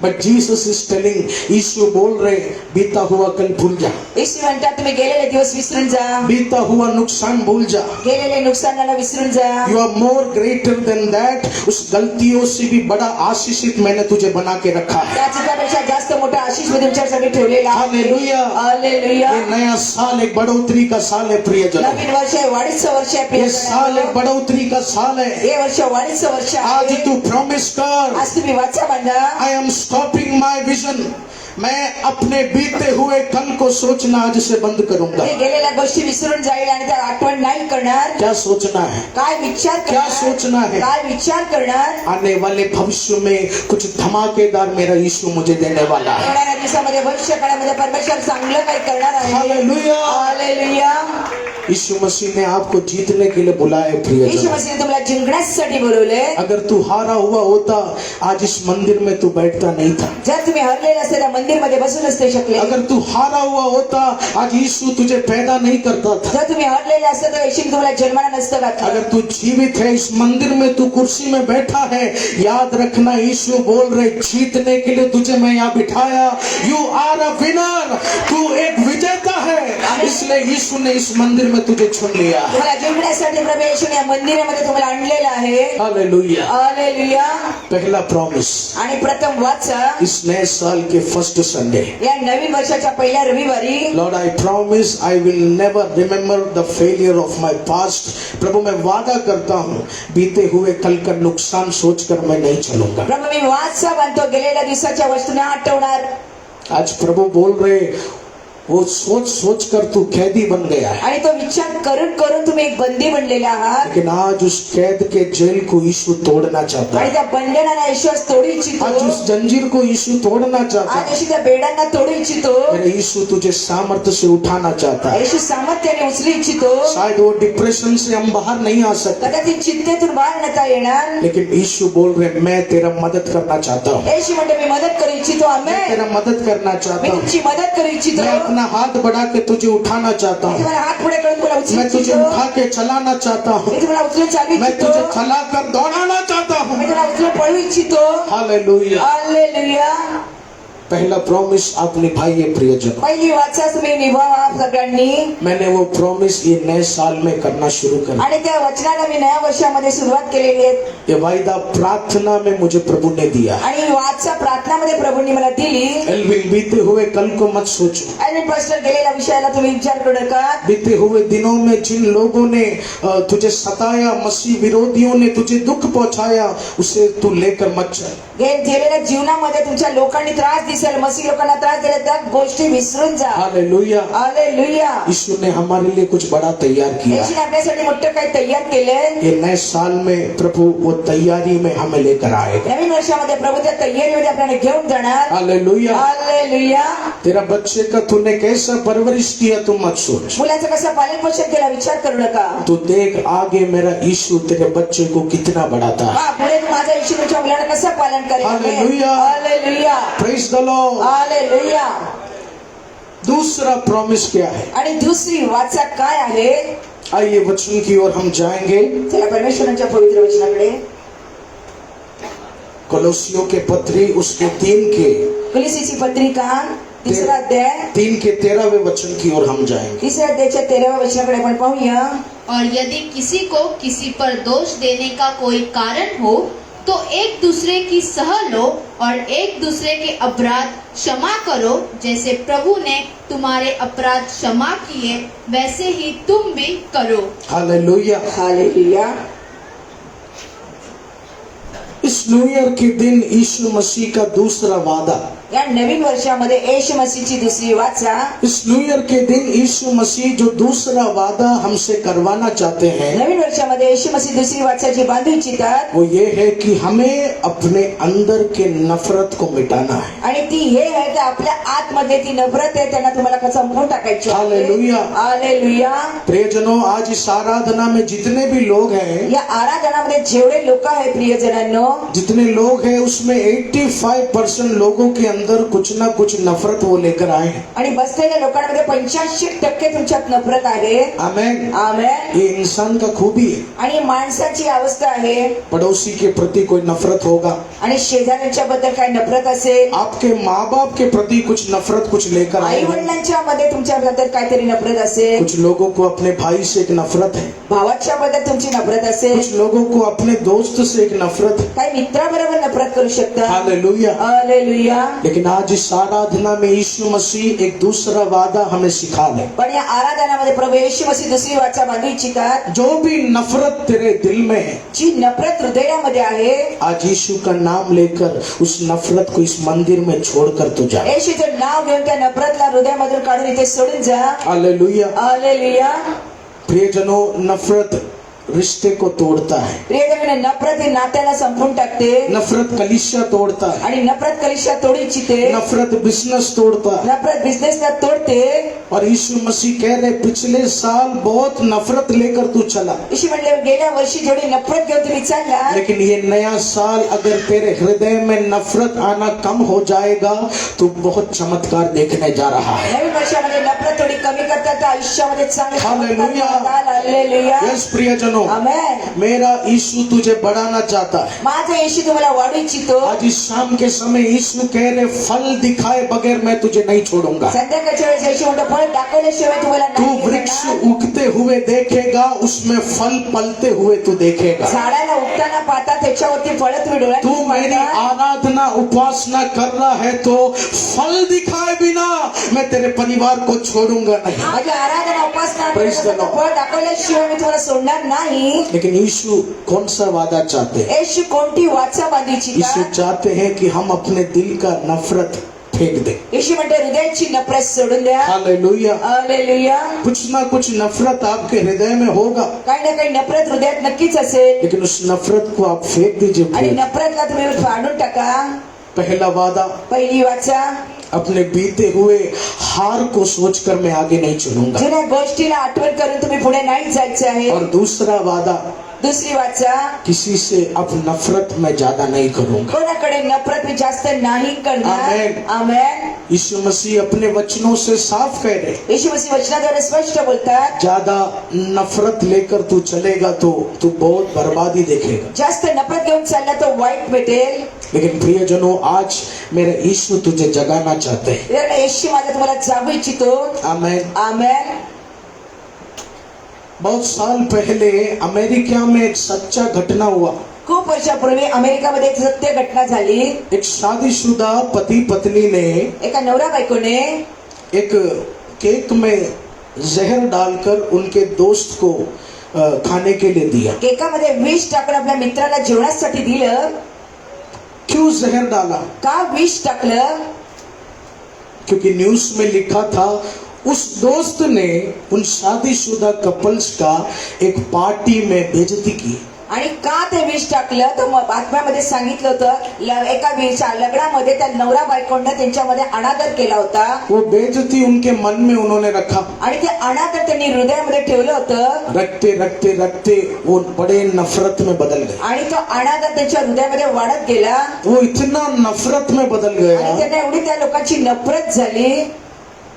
बट जीसस इज टेलिंग, यीशु बोल रहे बीता हुआ कल भूल जा, येशू म्हणतात तुम्ही गेलेले दिवस विसरून जा, बीता हुआ नुकसान भूल जा। गेलेले नुकसानाला विसरून जा. You are more greater than that. उस गलतियों से भी बड़ा आशीषित मैंने तुझे बना के रखा है। त्या चित्रापेक्षा जास्त मोठा आशीष मी तुमच्यासाठी ठेवलेला आहे. हालेलुया। हालेलुया. ये नया साल एक बढ़ोतरी का साल है प्रियजनों। नवीन वर्ष आहे, वाढीचं वर्ष आहे ये प्रिय साल एक जनांनो. बढ़ोतरी का साल है। हे वर्ष वाढीचं वर्ष आज आहे. तू प्रॉमिस कर, आज तुम्ही वाचा बांधा. I am stopping my vision. मैं अपने बीते हुए कल को सोचना आज से बंद करूंगा। मी गेलेल्या गोष्टी विसरून जाईल आणि त्या आठवण नाही करणार. क्या सोचना है? काय विचार क्या करणार? सोचना है? काय विचार करणार? आने वाले भविष्य में कुछ धमाकेदार मेरा यीशु मुझे देने वाला है। येणाऱ्या दिवसामध्ये भविष्य काळामध्ये परमेश्वर चांगलं काही करणार आहे. हालेलुया। हालेलुया. यीशु मसीह ने आपको जीतने के लिए बुलाया है येशू प्रियजनों। मसीहने तुम्हाला जिंकण्यासाठी बोलवले. अगर तू हारा हुआ होता आज इस मंदिर में तू बैठता नहीं था। जर तुम्ही हरलेले असते त्या मंदिरमध्ये बसू नसते शकले. अगर तू हारा हुआ होता आज यीशु तुझे पैदा नहीं करता था। जर तुम्ही हरलेले असते तर येशू तुम्हाला जन्माला नसतं घातलं. अगर तू जीवित है इस मंदिर में तू कुर्सी में बैठा है, याद रखना यीशु बोल रहे जीतने के लिए तुझे मैं यहाँ बिठाया। You are a winner. तू एक विजेता है, इसलिए यीशु ने इस मंदिर में तुझे चुन लिया। तुम्हाला जिंकण्यासाठी प्रभू येशूने या मंदिरामध्ये तुम्हाला आणलेलं आहे. हालेलुया। हालेलुया. पहला प्रॉमिस, आणि प्रथम वाचा इस नए साल के फर्स्ट संडे, या नवीन वर्षाच्या पहिल्या रविवारी lord I promise I will never remember the failure of my past. प्रभु मैं वादा करता हूँ बीते हुए कल का नुकसान सोचकर मैं नहीं चलूंगा। प्रभू मी वाचा बांधतो गेलेल्या दिवसाच्या वस्तूने आठवणार. आज प्रभु बोल रहे वो सोच सोच कर तू कैदी बन गया है, आणि तो विचार करून करून तुम्ही एक बंदी बनलेले आहात. लेकिन आज उस कैद के जेल को यीशु तोड़ना चाहता आणि है। त्या बंधनाला येशू आज तोडू इच्छितो. आज उस जंजीर को यीशु तोड़ना चाहता आज है। येशू त्या बेडांना तोडू इच्छितो. मेरे यीशु तुझे सामर्थ्य से उठाना चाहता है। येशू सामर्थ्याने उचलू इच्छितो. शायद वो डिप्रेशन से हम बाहर नहीं आ सकते, कदाचित चिंतेतून बाहेर नका येणार. लेकिन यीशु बोल रहे मैं तेरा मदद करना चाहता हूँ, येशू म्हणते मी मदत करू इच्छितो. मैं आमेन. तेरा मदद करना मी चाहता हूँ, तुमची मदत करू इच्छितो. मैं अपना हाथ बढ़ा के तुझे उठाना चाहता मी हूँ, तुम्हाला हात पुढे करून तुला उचलू मैं तुझे इच्छितो. उठा के चलाना चाहता हूँ, मी तुम्हाला उचलून चालू मैं इच्छितो. तुझे चला कर दौड़ाना चाहता हूँ। मी तुला उचलून पळू इच्छितो. हालेलुया। हालेलुया. पहला प्रॉमिस आप निभाइए प्रियजन। पहिली वाचा तुम्ही निभावा सगळ्यांनी। मैंने वो प्रॉमिस ये नए साल में करना शुरू कर आणि त्या वचनाला मी नव्या वर्षामध्ये सुरुवात केलेली आहे। ये वायदा प्रार्थना में मुझे प्रभु ने दिया। आणि वाचा प्रार्थनामध्ये प्रभूंनी मला दिली। बीते हुए कल को मत सोचो। आणि प्रश्न गेलेल्या विषयाला तुम्ही विचार करू नका। बीते हुए दिनों में जिन लोगों ने तुझे सताया, मसीह विरोधियों ने तुझे दुख पहुंचाया, उसे तू लेकर मत चल। गेलेल्या जीवनामध्ये तुमच्या लोकांनी त्रास दिसेल, मसीह लोकांना त्रास दिला, त्या गोष्टी विसरून जा। Hallelujah, hallelujah. यीशु ने हमारे लिए कुछ बड़ा तैयार किया। येशूने आपल्यासाठी मोठं काही तयार केलंय। ये नए साल में प्रभु वो तैयारी में हमें लेकर आएगा। नवीन वर्षामध्ये प्रभु त्या तयारीमध्ये आपल्याला घेऊन जाणार। Hallelujah, hallelujah. तेरा बच्चे का तूने कैसा परवरिश किया तुम मत सोच। मुलाचं कसं पालन पोषण केला विचार करू नका। तू देख आगे मेरा यीशु तेरे बच्चे को कितना बढ़ाता है। पुढे तू माझा येशू तुमच्या मुलाला कसं पालन करेल। Hallelujah, hallelujah, praise the Lord. Hallelujah. दूसरा प्रॉमिस क्या है? आणि दुसरी वाचा काय आहे? आइए वचन की ओर हम जाएंगे। चला परमेश्वराच्या पवित्र वचनाकडे। कोलोसियों के पत्री उसके 3 के कोलोसीची पत्रिका 3 अध्याय 3 के 13वें वचन की ओर हम जाएंगे। 3 अध्यायाच्या 13व्या वचनाकडे आपण पाहूया। और यदि किसी को किसी पर दोष देने का कोई कारण हो तो एक दूसरे की सह लो और एक दूसरे के अपराध क्षमा करो, जैसे प्रभु ने तुम्हारे अपराध क्षमा किए वैसे ही तुम भी करो। Hallelujah, hallelujah. इस न्यू ईयर के दिन यीशु मसीह का दूसरा वादा। या नवीन वर्षामध्ये येशू मसीहची दुसरी वाचा। इस न्यू ईयर के दिन यीशु मसीह जो दूसरा वादा हमसे करवाना चाहते हैं, नवीन वर्षामध्ये येशू मसीह दुसरी वाचा जी बांधू इच्छितात वो ये है कि हमें अपने अंदर के नफरत को मिटाना है। आणि ती हे आहे की आपल्या आतमध्ये ती नफरत आहे त्यांना तुम्हाला संपवून टाकायची आहे। Hallelujah, hallelujah. प्रियजनों, आज इस आराधना में जितने भी लोग हैं, या आराधनामध्ये जेवढे लोक आहेत प्रियजनांनो, जितने लोग हैं उसमें 85% लोगों के अंदर कुछ ना कुछ नफरत वो लेकर आए हैं। आणि बसलेल्या लोकांमध्ये 85% तुमच्यात नफरत आहे। आमेन, आमेन। ये इंसान का खूबी है। आणि माणसाची अवस्था आहे। पड़ोसी के प्रति कोई नफरत होगा, आणि शेजाऱ्यांच्या बद्दल काय नफरत असेल, आपके माँ बाप के प्रति कुछ नफरत कुछ लेकर आए आई हैं। वडिलांच्या मध्ये तुमच्या बद्दल काहीतरी नफरत असेल, कुछ लोगों को अपने भाई से एक नफरत है, भावाच्या बद्दल तुमची नफरत असेल, कुछ लोगों को अपने दोस्त से एक नफरत है। काही मित्राबरोबर नफरत करू शकता। हालेलुया। हालेलुया। लेकिन आज इस आराधना में यीशु मसीह एक दूसरा वादा हमें सिखा है। पण या आराधनामध्ये प्रभू येशू मसीह दुसरी वाचा बांधू इच्छितात। जो भी नफरत तेरे दिल में है, जी नफरत हृदयामध्ये आहे, आज यीशु का नाम लेकर उस नफरत को इस मंदिर में छोड़कर तू जा। येशूचं नाव घेऊन त्या नफरतला हृदयामधून काढून इथे सोडून जा। हालेलुया। हालेलुया। प्रियजनों, नफरत रिश्ते को तोड़ता है। प्रियजनांनो, नफरत ही नात्याला संपून टाकते। नफरत कलिशा तोड़ता है। आणि नफरत कलिशा तोडू इच्छिते। नफरत बिजनेस तोड़ता है। नफरत बिझनेसला तोडते। और यीशु मसीह कह रहे पिछले साल बहुत नफरत लेकर तू चला, येशू म्हणले गेल्या वर्षी जेवढी नफरत घेऊन तुम्ही चालला, लेकिन ये नया साल अगर तेरे हृदय में नफरत आना कम हो जाएगा तो बहुत चमत्कार देखने जा रहा है। नवीन वर्षामध्ये नफरत थोडी कमी करतात तर आयुष्यामध्ये चांगले हालेलुया। हालेलुया। यस प्रियजनों, आमेन। मेरा यीशु तुझे बढ़ाना चाहता है। माझा येशू तुम्हाला वाढू इच्छितो। आज इस शाम के समय यीशु कह रहे फल दिखाए बगैर मैं तुझे नहीं छोड़ूंगा। संध्याकाळच्या वेळेस येशू म्हणतो फळ दाखवल्याशिवाय तुम्हाला तू नाही वृक्ष मिळणार। उगते हुए देखेगा, उसमें फल पलते हुए तू देखेगा। झाडाला उगताना पाहता त्याच्यावरती फळ तुम्ही तू डोळ्यात मेरी आराधना उपासना कर रहा है तो फल दिखाए बिना मैं तेरे परिवार को छोड़ूंगा नहीं। माझी आराधना उपासना Praise the Lord. फळ दाखवल्याशिवाय मी तुम्हाला सोडणार नाही। लेकिन यीशु कौन सा वादा चाहते हैं? येशू कोणती वाचा बांधू यीशु इच्छितात? चाहते हैं कि हम अपने दिल का नफरत फेंक दें। येशू म्हणते हृदयाची नफरत सोडून द्या। हालेलुया। हालेलुया। कुछ ना कुछ नफरत आपके हृदय में होगा, काही ना काही नफरत हृदयात नक्कीच असेल लेकिन उस नफरत को आप फेंक दीजिए। आणि नफरतला तुम्ही फाडून टाका। पहला वादा, पहिली वाचा, अपने बीते हुए हार को सोचकर मैं आगे नहीं चलूंगा। जुन्या गोष्टीला आठवण करून तुम्ही पुढे नाही जायचं आहे। और दूसरा वादा, दुसरी वाचा, किसी से अब नफरत मैं ज्यादा नहीं करूंगा। कोणाकडे नफरत मी जास्त नाही करणार। आमेन। आमेन। यीशु मसीह अपने वचनों से साफ कह रहे, येशू मसीह वचनाद्वारे स्पष्ट बोलतात, ज्यादा नफरत लेकर तू चलेगा तो तू बहुत बर्बादी देखेगा। जास्त नफरत घेऊन चालला तो वाईट भेटेल। लेकिन प्रियजनों, आज मेरे यीशु तुझे जगाना चाहते हैं। त्यामुळे येशू माझा तुम्हाला जागू इच्छितो। आमेन। आमेन। बहुत साल पहले अमेरिका में एक सच्चा घटना हुआ। खूप वर्षापूर्वी अमेरिकामध्ये एक सत्य घटना झाली। एक शादीशुदा पति पत्नी ने एका नवरा बायकोने एक केक में जहर डालकर उनके दोस्त को खाने के लिए दिया। केकामध्ये विष टाकून आपल्या मित्राला जेवणासाठी दिलं। क्यों जहर डाला? का विष टाकलं? क्योंकि न्यूज में लिखा था उस दोस्त ने उन शादीशुदा कपल्स का एक पार्टी में बेइज्जती की। आणि का ते विष टाकलं तर मग बातम्यामध्ये सांगितलं होतं एका लग्नामध्ये त्या नवरा बायकोने त्यांच्यामध्ये अनादर केला होता। वो बेइज्जती उनके मन में उन्होंने रखा आणि ते अनादर त्यांनी हृदयामध्ये ठेवलं होतं। रखते रखते रखते वो बड़े नफरत में बदल गए। आणि तो अनादर त्यांच्या हृदयामध्ये वाढत गेला। वो इतना नफरत में बदल आणि गया, त्यांना एवढी त्या लोकांची नफरत झाली,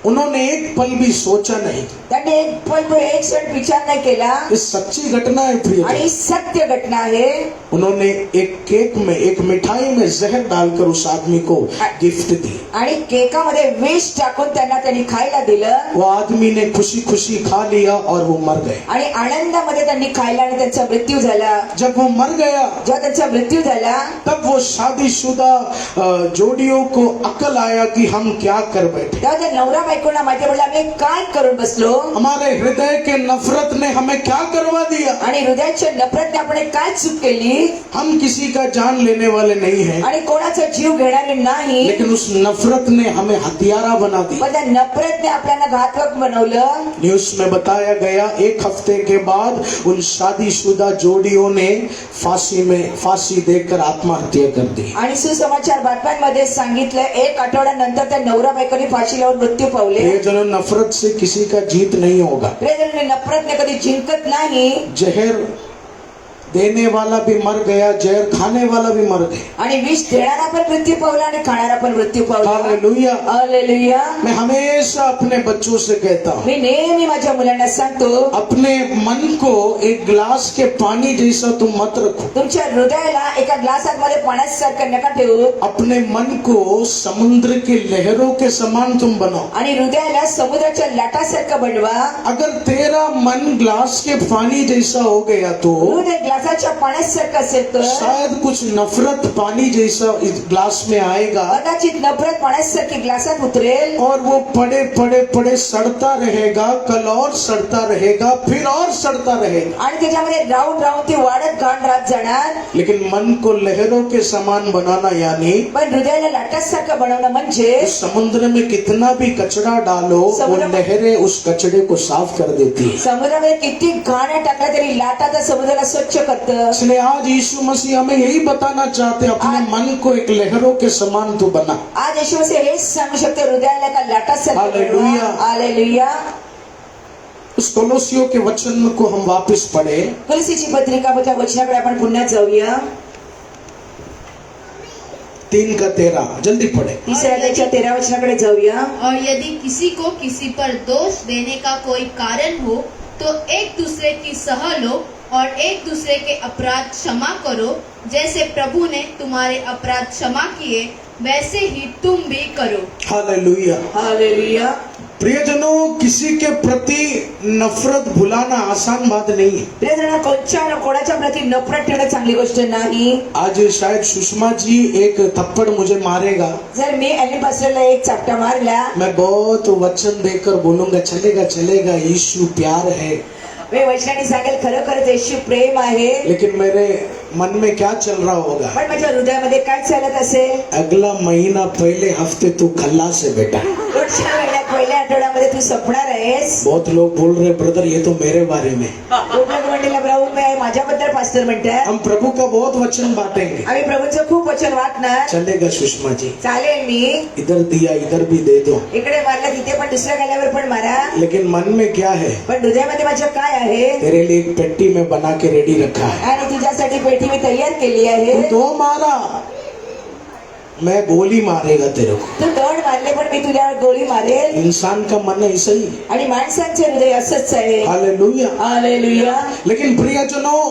उन्होंने एक पल भी सोचा नहीं। त्यांनी एक क्षण विचार नाही केला। ये सच्ची घटना है प्रिय। आणि सत्य घटना आहे। उन्होंने एक केक में, एक मिठाई में जहर डालकर उस आदमी को गिफ्ट दी। आणि केकामध्ये विष टाकून त्यांनी खायला दिलं। वो आदमी ने खुशी खुशी खा लिया और वो मर गए। आणि आनंदामध्ये त्यांनी खायला आणि त्यांचा मृत्यू झाला। जब वो मर गया जेव्हा त्यांचा मृत्यू झाला तब वो शादीशुदा जोड़ियों को अक्ल आया कि हम क्या कर बैठे। तेव्हा त्या नवरा बायकोला माहिती पडलं आम्ही काय करून बसलो। हमारे हृदय के नफरत ने हमें क्या करवा दिया। आणि हृदयाच्या नफरतने आपण काय चूक केली। हम किसी का जान लेने वाले नहीं हैं, आणि कोणाचा जीव घेणारे नाही, लेकिन उस नफरत ने हमें हत्यारा बना दिया। पण त्या नफरतने आपल्याला घातक बनवलं। न्यूज में बताया गया एक हफ्ते के बाद उन शादीशुदा जोड़ियों ने फांसी देकर आत्महत्या कर दी। आणि सुसमाचार बातम्यांमध्ये सांगितलं एक आठवड्यानंतर त्या नवरा बायकोने फाशी लावून मृत्यू पावले। प्रियजनों, नफरत से किसी का जीत नहीं होगा। प्रियजनों, नफरतने कधी जिंकत नाही। जहर देने वाला भी मर गया, जहर खाने वाला भी मर गया। आणि विष देणारा पण मृत्यू पावला आणि खाणारा पण मृत्यू पावला। हालेलुया। हालेलुया। मैं हमेशा अपने बच्चों से कहता हूँ, मी नेहमी माझ्या मुलांना सांगतो, अपने मन को एक गिलास के पानी जैसा तुम मत रखो। तुमच्या हृदयाला एका ग्लासात मध्ये पाण्यासारखं नका ठेवू। अपने मन को समुद्र की लहरों के समान तुम बनाओ। आणि हृदयाला समुद्राच्या लाटासारखं बनवा। अगर तेरा मन ग्लास के पानी जैसा हो गया तो हृदय ग्लासाच्या पाण्यासारखं असेल तर शायद कुछ नफरत पानी जैसा इस ग्लास में आएगा कदाचित नफरत पाण्यासारखी ग्लासात उतरेल। और वो पड़े पड़े पड़े सड़ता रहेगा, कल और सड़ता रहेगा, फिर और सड़ता रहेगा। आणि त्याच्यामध्ये राहून राहून ती वाढत घाण राहत जाणार। लेकिन मन को लहरों के समान बनाना यानी पण हृदयाला लाटासारखं बनवणं म्हणजे उस समुद्र में कितना भी कचरा डालो, वो लहरें उस कचरे को साफ कर देती है। समुद्रामध्ये किती घाण टाकला तरी लाटा त्या समुद्राला स्वच्छ करतं। इसलिए आज यीशु मसीह हमें यही बताना चाहते हैं, अपने मन को एक लहरों के समान तू बना। आज येशू मसीह हेच सांगू शकते, हृदयाला एका लाटासारखं हालेलुया। बनवा। हालेलुया। उस कोलोसियों के वचन को हम वापस पढ़े। कोलोसीची पत्रिका त्या वचनाकडे आपण पुन्हा जाऊया। 3:13 जल्दी पढ़े। तिसऱ्या अध्यायाच्या 13 वचनाकडे जाऊया। और यदि किसी को किसी पर दोष देने का कोई कारण हो तो एक दूसरे की सह लो और एक दूसरे के अपराध क्षमा करो, जैसे प्रभु ने तुम्हारे अपराध क्षमा किए वैसे ही तुम भी करो। हालेलुया। हालेलुया। प्रियजनों, किसी के प्रति नफरत भुलाना आसान बात नहीं है। प्रियजन, कोणाच्या प्रति नफरत ठेवणं चांगली गोष्ट नाही। आज शायद सुषमा जी एक थप्पड़ मुझे मारेगा, जर मी अनिल पास्टरला एक चापटा मारला, मैं बहुत वचन देकर बोलूंगा चलेगा चलेगा, यीशु प्यार है। मी वचनाने सांगेल खरोखरच येशू प्रेम आहे। लेकिन मेरे मन में क्या चल रहा होगा, पण माझ्या हृदयामध्ये काय चालत असेल, अगला महीना पहले हफ्ते तू खल्लास है बेटा। पुढच्या महिन्यात पहिल्या आठवड्यामध्ये तू सपणार आहेस। बहुत लोग बोल रहे ब्रदर ये तो मेरे बारे में। खूप लोक म्हणतील प्रभू माझ्याबद्दल पास्टर म्हणतात। हम प्रभू का बहुत वचन बांटेंगे। आम्ही प्रभूचं खूप वचन वाटणार। चलेगा सुषमा जी, चालेल, मी इधर दिया इधर भी दे दो। इकडे मारला तिथे पण दुसऱ्या गाल्यावर पण मारा। लेकिन मन में क्या है, पण हृदयामध्ये माझ्या काय आहे, तेरे लिए एक पेट्टी में बना के रेडी रखा है। आणि तुझ्यासाठी पेटी मी तयार केली आहे। तू दो मारा, मैं गोली मारेगा तेरे को। तू दौड मारले पण मी तुझ्यावर गोळी मारेल. इंसान का मन ऐसा ही है। आणि माणसांचे हृदय असंच आहे. हालेलुया। हालेलुया. लेकिन प्रियजनों,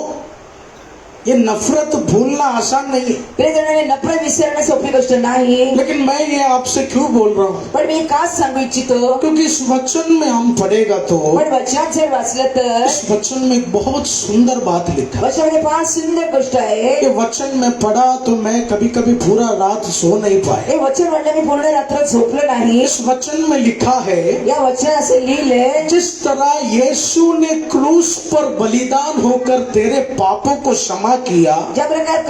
ये नफरत भूलना आसान नहीं है। प्रियजनाने नफरत विसरणं सोपी गोष्ट नाही. लेकिन मैं ये आपसे क्यों बोल रहा हूँ? पण मी का सांगू इच्छितो, क्योंकि इस वचन में हम पढ़ेगा तो पण वचनात जर वाचलं तर इस वचन में एक बहुत सुंदर बात लिखा है। वचनामध्ये फार सुंदर गोष्ट आहे. ये वचन में पढ़ा तो मैं कभी कभी पूरा रात सो नहीं पाया। हे वचन म्हणलं मी पूर्ण रात्र झोपलो नाही. इस वचन में लिखा है, या वचनात असे लिहिले, जिस तरह यीशु ने क्रूस पर बलिदान होकर तेरे पापों को क्षमा किया, ज्या प्रकार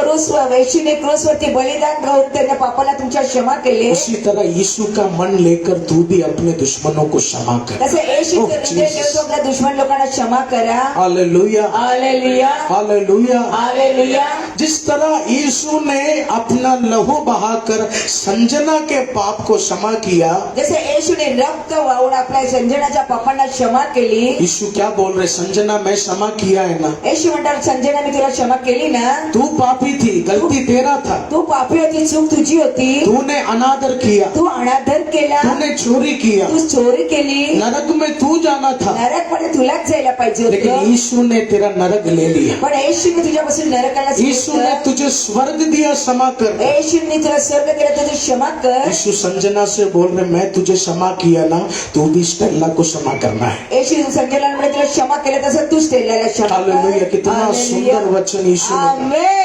येशूने क्रूसवरती बलिदान करून त्याने पापाला तुमच्या क्षमा केले, उसी तरह यीशु का मन लेकर तू भी अपने दुश्मनों को क्षमा कर। तसे येशूचे Oh, हृदय Jesus. घेऊन आपल्या दुश्मन लोकांना क्षमा करा. Hallelujah, hallelujah. हालेलुया। हालेलुया. जिस तरह यीशु ने अपना लहू बहाकर संजना के पाप को क्षमा किया, जसे येशूने रक्त वाहून आपल्या संजनाच्या पापांना क्षमा केली. यीशु क्या बोल रहे? संजना मैं क्षमा किया है ना। येशू म्हणतात, संजना मी तुला क्षमा केली ना. तू पापी थी, गलती तेरा था, तू पापी होती, चूक तुझी होती. तूने अनादर किया, तू अनादर केला, तूने चोरी किया, तू चोरी केली. नरक में तू जाना था, नरक मध्ये तुलाच जायला पाहिजे लेकिन होतं. यीशु ने तेरा नरक ले लिया। पण येशूने तुझ्यापासून नरकाला यीशु ने सोडलं. तुझे स्वर्ग दिया, क्षमा कर। येशूने तुला स्वर्ग दिला, तर तू क्षमा कर. यीशु संजना से बोल रहे, मैं तुझे क्षमा किया ना, तू भी स्टेला को क्षमा करना है। येशू संजयला म्हणे तुला क्षमा केलं, तसं तू स्टेलाला क्षमा हालेलुया, कर. कितना हालेलुया. सुंदर वचन यीशु ने। आमेन.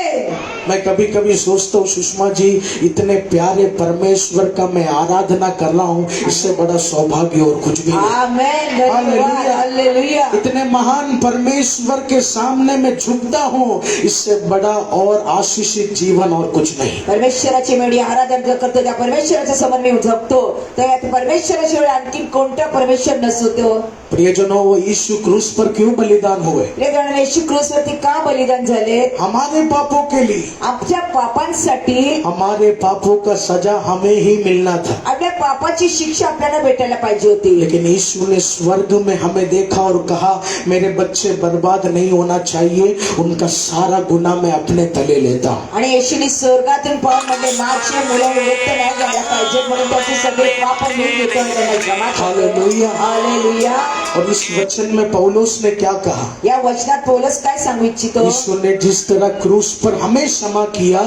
मैं कभी कभी सोचता हूँ, सुषमा जी इतने प्यारे परमेश्वर का मैं आराधना कर रहा हूँ, इससे बड़ा सौभाग्य और कुछ भी नहीं। आमेन. धन्यवाद. हालेलुया. हालेलुया. इतने महान परमेश्वर के सामने मैं झुकता हूँ, इससे बड़ा और आशीषित जीवन और कुछ नहीं। परमेश्वराची मी आराधना करतो, त्या परमेश्वराच्या समोर मी झोपतो, तर या परमेश्वराची वेळ आणखी कोणता परमेश्वर नसतो. प्रियजनों, वो यीशु क्रूस पर क्यों बलिदान हुए? येशू क्रूसवरती का बलिदान झाले? हमारे पापों के लिए। आपल्या पापांसाठी. हमारे पापों का सजा हमें ही मिलना था, आपल्या पापाची शिक्षा आपल्याला भेटायला पाहिजे होती. लेकिन यीशु ने स्वर्ग में हमें देखा और कहा, मेरे बच्चे बर्बाद नहीं होना चाहिए, उनका सारा गुनाह मैं अपने तले लेता हूँ। आणि येशूने स्वर्गातून पाहून म्हणजे माझे मुलं व्यक्त नाही झाला पाहिजे, म्हणून त्याचे सगळे पाप मी घेतो आणि त्यांना क्षमा करतो. हालेलुया. हालेलुया. और इस वचन में पौलुस ने क्या कहा? या वचनात पौलुस काय सांगू इच्छितो? यीशु ने जिस तरह क्रूस पर हमें क्षमा किया,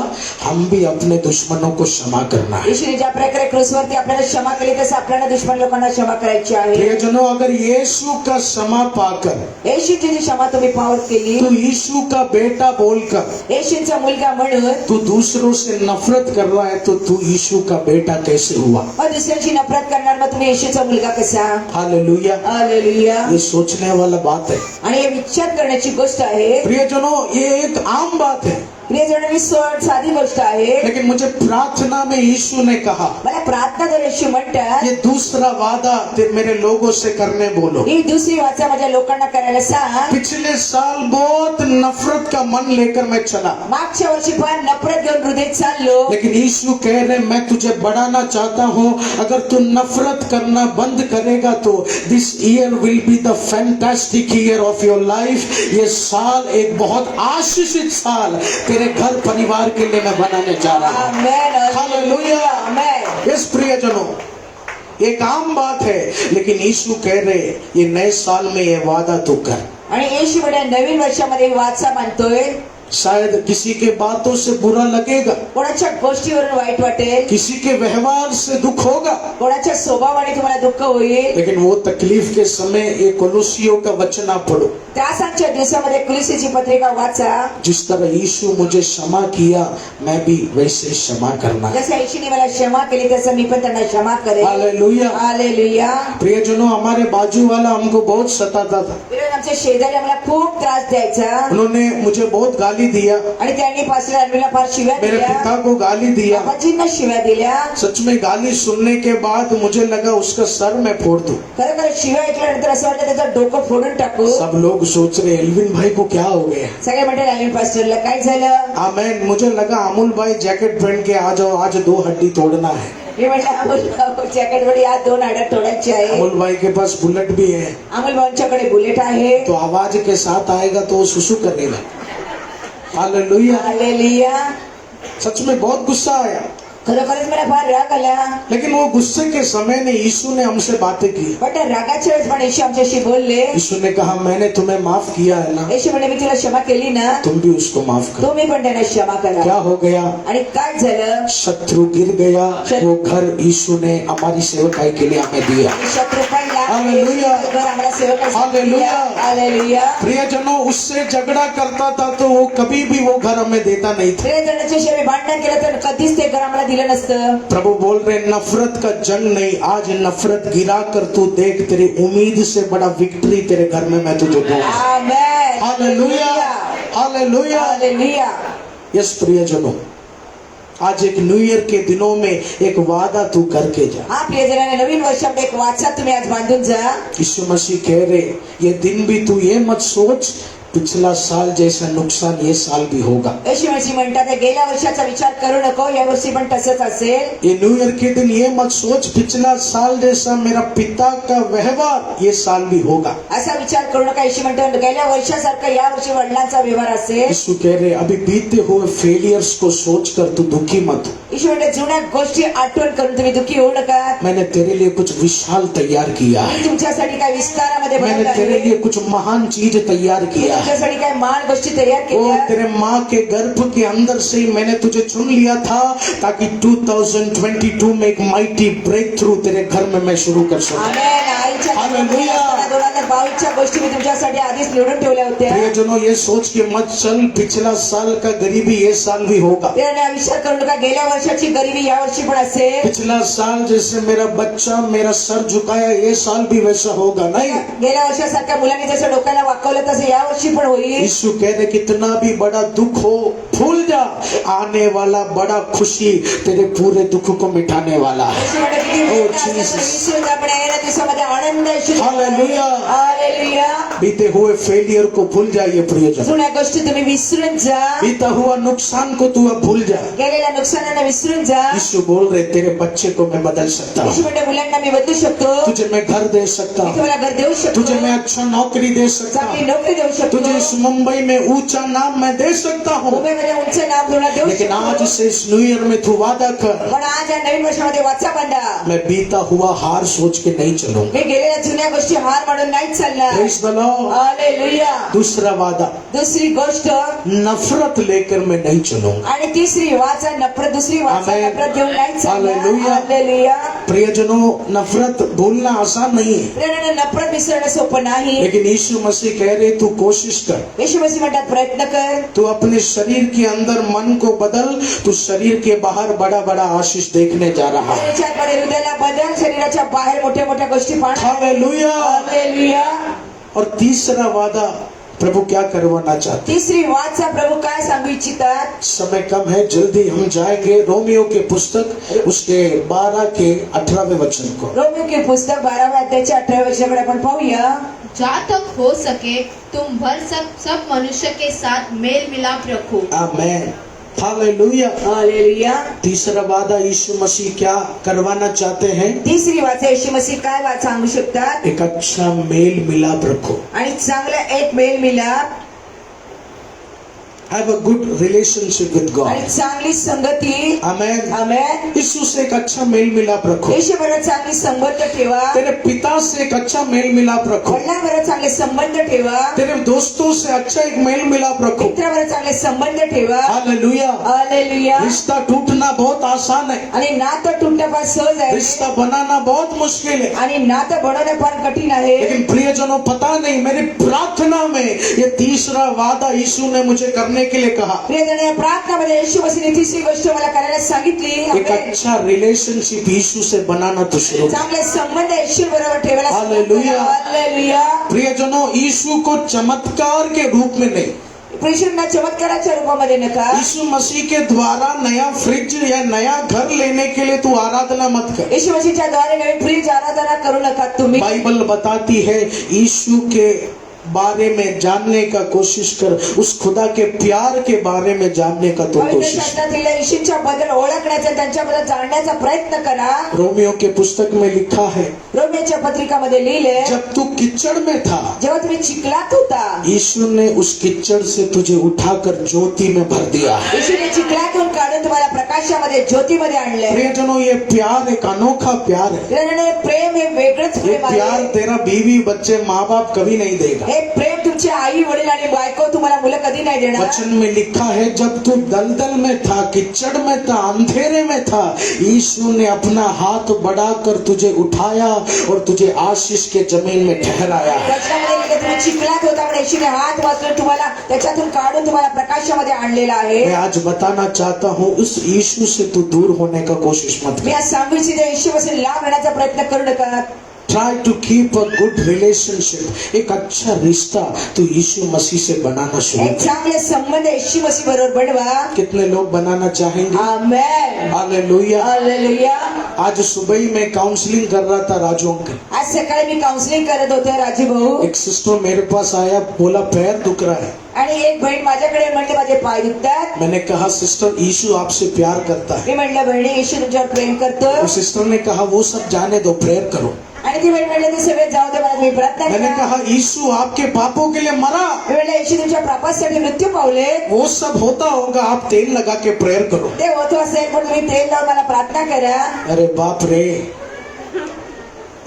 हम भी अपने दुश्मनों को क्षमा करना है। येशूने ज्या प्रकारे क्रूसवरती आपल्याला क्षमा केली, तसं आपल्याला दुश्मन लोकांना क्षमा करायची आहे. प्रियजनों, अगर यीशु का क्षमा पाकर येशूची जी क्षमा तुम्ही पावत केली, तू यीशु का बेटा बोलकर येशूचा मुलगा म्हणून तू दूसरों से नफरत कर रहा है, तो तू यीशु का बेटा कैसे हुआ? मग दुसऱ्याची नफरत करणार, मग तुम्ही येशूचा मुलगा कसा? हालेलुया। हालेलुया. ये सोचने वाला बात है। आणि हे विचार करण्याची गोष्ट आहे. प्रियजनों, ये एक आम बात है, प्रियजनांनी साधी गोष्ट आहे. लेकिन मुझे प्रार्थना में यीशु ने कहा, मला प्रार्थना तर येशू म्हणतात, ये दूसरा वादा मेरे लोगों से करने बोलो। ही दुसरी वाचा माझ्या लोकांना करायला सांग. पिछले साल बहुत नफरत का मन लेकर मैं चला, मागच्या वर्षी फार नफरत घेऊन हृदय चाललो, लेकिन यीशु कह रहे, मैं तुझे बढ़ाना चाहता हूँ। अगर तू नफरत करना बंद करेगा तो this year will be the fantastic year of your life. ये साल एक बहुत आशीषित साल तेरे घर परिवार के लिए मैं बनाने जा रहा हूँ। आमेन. हालेलुया. आमेन. इस प्रियजनों, एक आम बात है, लेकिन यीशु कह रहे, ये नए साल में ये वादा तू कर। आणि येशू म्हणजे नवीन वर्षामध्ये वाचा मानतोय. शायद किसी के बातों से बुरा लगेगा, कोणाच्या गोष्टीवरून वाईट वाटेल, किसी के व्यवहार से दुख होगा, कोणाच्या स्वभावाने तुम्हाला दुःख होईल. लेकिन वो तकलीफ के समय एक कोलोसियों का वचन आप पढ़ो। त्यासाठच्या दिवसामध्ये कुलुसीची पत्रिका वाचा. जिस तरह यीशु मुझे क्षमा किया, मैं भी वैसे क्षमा करना। जसं येशूने मला क्षमा केली, तसं मी पण त्यांना क्षमा करेन. हालेलुया. हालेलुया. प्रियजनों, हमारे बाजू वाला हमको बहुत सताता था, विरोध आमच्या शेजारी आम्हाला खूप त्रास द्यायचा, उन्होंने मुझे बहुत गाली दिया, आणि त्यांनी पास्टर अन्वीला फार शिव्या मेरे दिल्या, पिता को गाली दिया। बाबाजींना शिव्या दिल्या. सच में गाली सुनने के बाद मुझे लगा उसका सर मैं फोड़ दूं। खरं शिव्या ऐकल्यानंतर असं वाटतं त्याचं डोकं फोडून टाकू. सब लोग सोच रहे, एल्विन भाई को क्या हो गया? सगळे म्हणतात, अनिल पास्टरला काय झालं? आमेन। मुझे लगा अमूल भाई जैकेट पहन के आ जाओ, आज 2 हड्डी तोड़ना है। मी म्हटलं जॅकेट वर आज 2 हाडं तोडायची आहे. अमूल भाई के पास बुलेट भी है, अमोल भाऊंच्याकडे बुलेट आहे. तो आवाज के साथ आएगा तो वो सुसु करेगा। हालेलुया। हालेलुया. सच में बहुत गुस्सा आया। खरोखरच मला फार राग आला. लेकिन वो गुस्से के समय ने यीशु ने हमसे बातें की. पण त्या रागाच्या वेळेस पण येशू आमच्याशी बोलले. यीशु ने कहा मैंने तुम्हें माफ किया है ना, येशू म्हणे मी तुला क्षमा केली ना, तुम भी उसको माफ करो. तुम्ही पण त्यांना क्षमा क्या करा. हो गया? आणि काय झालं? शत्रु गिर गया. वो घर यीशु ने हमारी सेवकाई के लिए हमें दिया. शत्रू पडला. हालेलुया. घर आम्हाला सेवकासाठी हालेलुया. दिला. हालेलुया. प्रियजनों, उससे झगड़ा करता था तो वो कभी भी वो घर हमें देता नहीं था. प्रियजनाच्याशी आम्ही भांडण केलं तर कधीच ते घर आम्हाला दिलं नसतं. प्रभु बोल रहे नफरत का जंग नहीं, आज नफरत गिरा कर तू देख, तेरी उम्मीद से बड़ा विक्ट्री तेरे घर में मैं तुझे दूंगा. आमेन. हालेलुया. हालेलुया. हालेलुया. यस प्रियजनों, आज एक न्यू ईयर के दिनों में एक वादा तू करके जा. हा प्रियजनाने नवीन वर्षात एक वाचा तुम्ही आज बांधून जा. यीशु मसीह कह रहे ये दिन भी तू ये मत सोच पिछला साल जैसा नुकसान ये साल भी होगा. येशू मसीह म्हणतात गेल्या वर्षाचा विचार करू नको, या वर्षी पण तसंच असेल. ये न्यू ईयर के दिन ये मत सोच पिछला साल जैसा मेरा पिता का व्यवहार ये साल भी होगा. असा विचार करू नका. येशू म्हणतात गेल्या वर्षासारखा या वर्षी वडिलांचा व्यवहार असेल. यीशु कह रहे अभी बीते हुए फेलियर्स को सोचकर तू दुखी मत हो. येशू म्हणतात जुन्या गोष्टी आठवण करून तुम्ही दुःखी होऊ नका. मैंने तेरे लिए कुछ विशाल तैयार किया है. मी तुमच्यासाठी काय विस्तारामध्ये मैंने बनवलं तेरे आहे. लिए कुछ महान चीज तैयार मी किया है. तुमच्यासाठी काय महान गोष्टी तयार ओ केल्या. तेरे माँ के गर्भ के अंदर से ही मैंने तुझे चुन लिया था ताकि 2022 में एक माइटी ब्रेक थ्रू तेरे घर में मैं शुरू कर सकूं. आमेन. आईच्या हालेलुया. 2022च्या गोष्टी मी तुमच्यासाठी आधीच निवडून ठेवल्या होत्या. प्रियजनों, ये सोच के मत चल पिछला साल का गरीबी ये साल भी होगा. त्याने विचार करू नका गेल्या वर्षाची गरिबी या वर्षी पण असेल. पिछला साल जैसे मेरा बच्चा मेरा सर झुकाया ये साल भी वैसा होगा नहीं. गेल्या वर्षासारख्या मुलांनी जसं डोक्याला वाकवलं तसं या वर्षी पण होईल. यीशु कह रहे कितना भी बड़ा दुख हो भूल जा, आने वाला बड़ा खुशी तेरे पूरे दुख को मिटाने वाला है. येशू म्हणतात किती Oh, मोठा असेल Jesus. तर विसरून जा, पण येणाऱ्या दिवसामध्ये आनंद येशू. हालेलुया. हालेलुया. बीते हुए फेलियर को भूल जाइए प्रियजन. जुन्या गोष्टी तुम्ही विसरून जा. बीता हुआ नुकसान को तू अब भूल जा. गेलेल्या नुकसानांना विसरून जा. यीशु बोल रहे तेरे बच्चे को मैं बदल सकता येशू हूँ. म्हणते मुलांना मी बदलू शकतो. तुझे मैं घर दे सकता मी हूँ. तुम्हाला घर देऊ शकतो. तुझे मैं अच्छा नौकरी दे सकता चांगली हूँ. नोकरी देऊ शकतो. तुझे इस मुंबई में ऊंचा नाम मैं दे सकता हूँ. मुंबईमध्ये उंच नाव तुम्हाला देऊ लेकिन आज शकतो. से इस न्यू ईयर में तू वादा कर पण आज या नवीन वर्षामध्ये वाचा बांधा. मैं बीता हुआ हार सोच के नहीं चलूंगा. मी गेलेल्या जुन्या गोष्टी हार म्हणून नाही चालणार. Praise the Lord. हालेलुया. दूसरा वादा दुसरी गोष्ट नफरत लेकर मैं नहीं चलूंगा. आणि तिसरी वाचा नफरत. दुसरी वाचा आमेन. नफरत घेऊन नाही चालणार. हालेलुया. हालेलुया. प्रियजनों, नफरत भूलना आसान नहीं है, प्रेरणाने नफरत विसरणं सोपं नाही. लेकिन यीशु मसीह कह रहे तू कोशिश कर. येशू मसीह म्हणतात प्रयत्न कर. तू अपने शरीर के अंदर मन को बदल, तू शरीर के बाहर बड़ा बड़ा आशीष देखने जा रहा है. शरीराच्या हृदयाला बदल. शरीराच्या बाहेर मोठ्या मोठ्या गोष्टी पाहणार. हालेलुया. हालेलुया. और तीसरा वादा प्रभु क्या करवाना चाहते. तिसरी वाचा प्रभू काय सांगू इच्छितात. समय कम है, जल्दी हम जाएंगे रोमियो के पुस्तक उसके 12 के 18वें वचन को. रोमियो के पुस्तक 12व्या अध्यायाच्या 18व्या वचनाकडे आपण पाहूया. जहाँ तक हो सके तुम भर सब मनुष्य के साथ मेल मिलाप रखो. आमेन. हालेलुया. हालेलुया. तीसरा वादा यीशु मसीह क्या करवाना चाहते हैं. तिसरी वाचा येशू मसीह काय वाच सांगू शकतात. एक अच्छा मेल मिलाप रखो. आणि चांगला एक मेल मिलाप. Have a good relationship with God. आणि चांगली संगती. आमेन. आमेन. यीशु से एक अच्छा मेल मिलाप रखो. येशू बरोबर चांगली संबंध ठेवा. तेरे पिता से एक अच्छा मेल मिलाप रखो. वडिलांबरोबर चांगले संबंध ठेवा. तेरे दोस्तों से अच्छा एक मेल मिलाप रखो. मित्राबरोबर चांगले संबंध ठेवा. हालेलुया. हालेलुया. रिश्ता टूटना बहुत आसान है, आणि नातं टूटणं फार सहज आहे. रिश्ता बनाना बहुत मुश्किल है. आणि नातं बनवणं फार कठीण आहे. लेकिन प्रियजनों, पता नहीं मेरी प्रार्थना में ये तीसरा वादा यीशु ने मुझे करने के लिए कहा. प्रियजन, या प्रार्थनामध्ये येशू मसीहने तिसरी गोष्ट मला करायला सांगितली. एक अच्छा रिलेशनशिप यीशु से बनाना तो शुरू. चांगले संबंध येशू बरोबर ठेवायला हालेलुया. हालेलुया. प्रियजनों, यीशु को चमत्कार के रूप में नहीं, प्रियजनांना चमत्काराच्या रूपामध्ये नका. यीशु मसीह के द्वारा नया फ्रिज या नया घर लेने के लिए तू आराधना मत कर. येशू मसीहच्या द्वारे नवीन फ्रीज आराधना करू नका तुम्ही. बाइबल बताती है यीशु के बारे में जानने का कोशिश कर, उस खुदा के प्यार के बारे में जानने का तो पवित्र कोशिश कर. शास्त्रातील येशूच्या बद्दल ओळखण्याचा, त्यांच्याबद्दल जाणण्याचा प्रयत्न करा. रोमियो के पुस्तक में लिखा है रोमियोच्या पत्रिकामध्ये लिहिले, जब तू कीचड़ में था जेव्हा तुम्ही चिखलात होता, यीशु ने उस कीचड़ से तुझे उठाकर ज्योति में भर दिया है. येशूने चिखलातून काढून तुम्हाला प्रकाश प्रकाशामध्ये ज्योतीमध्ये आणलंय. प्रियजनों, ये प्यार एक अनोखा प्यार है. प्रियजनो, प्रेम हे वेगळंच ये प्रेम आहे. प्यार तेरा बीवी बच्चे माँ बाप कभी नहीं देगा. हे प्रेम तुमचे आई वडील आणि बायको तुम्हाला मुलं कधी नाही देणार. वचन में लिखा है, जब तू दलदल में था, कीचड़ में था, अंधेरे में था, यीशु ने अपना हाथ बढ़ाकर तुझे उठाया और तुझे आशीष के जमीन में ठहराया. वचनामध्ये लिहिलं, तुम्ही चिखलात होता पण येशूने हात वाचून तुम्हाला त्याच्यातून काढून तुम्हाला प्रकाशामध्ये आणलेला आहे. मैं आज बताना चाहता हूँ, उस यीशु से तू दूर होने का कोशिश मत मी कर. आज सांगू इच्छिते, येशूपासून लांब राहण्याचा प्रयत्न करू नका. Try to keep a good relationship. एक अच्छा रिश्ता तू यीशु मसीह से बनाना शुरू एक कर. चांगले संबंध येशू मसीह बरोबर बनवा. कितने लोग बनाना चाहेंगे? आमेन. हालेलुया. हालेलुया. आज सुबह ही मैं काउंसलिंग कर रहा था राजू अंकल. आज सकाळी मी काउन्सिलिंग करत होते राजीव भाऊ. एक सिस्टर मेरे पास आया, बोला पैर दुख रहा है. आणि एक बहीण माझ्याकडे म्हणते माझे पाय दुखतात. मैंने कहा सिस्टर, यीशु आपसे प्यार करता है. मी म्हटलं बहिणी, येशू तुमच्यावर प्रेम करतो. तो सिस्टर ने कहा वो सब जाने दो, प्रेयर करो. आणि ती बहीण म्हटलं ते सगळे जाऊ दे, मला तुम्ही प्रार्थना मैंने करा. कहा यीशु आपके पापों के लिए मरा. मी म्हटलं येशू तुमच्या पापासाठी मृत्यू पावले. वो सब होता होगा, आप तेल लगा के प्रेयर करो. ते होत असेल पण तुम्ही तेल लावून मला प्रार्थना करा. अरे बाप रे,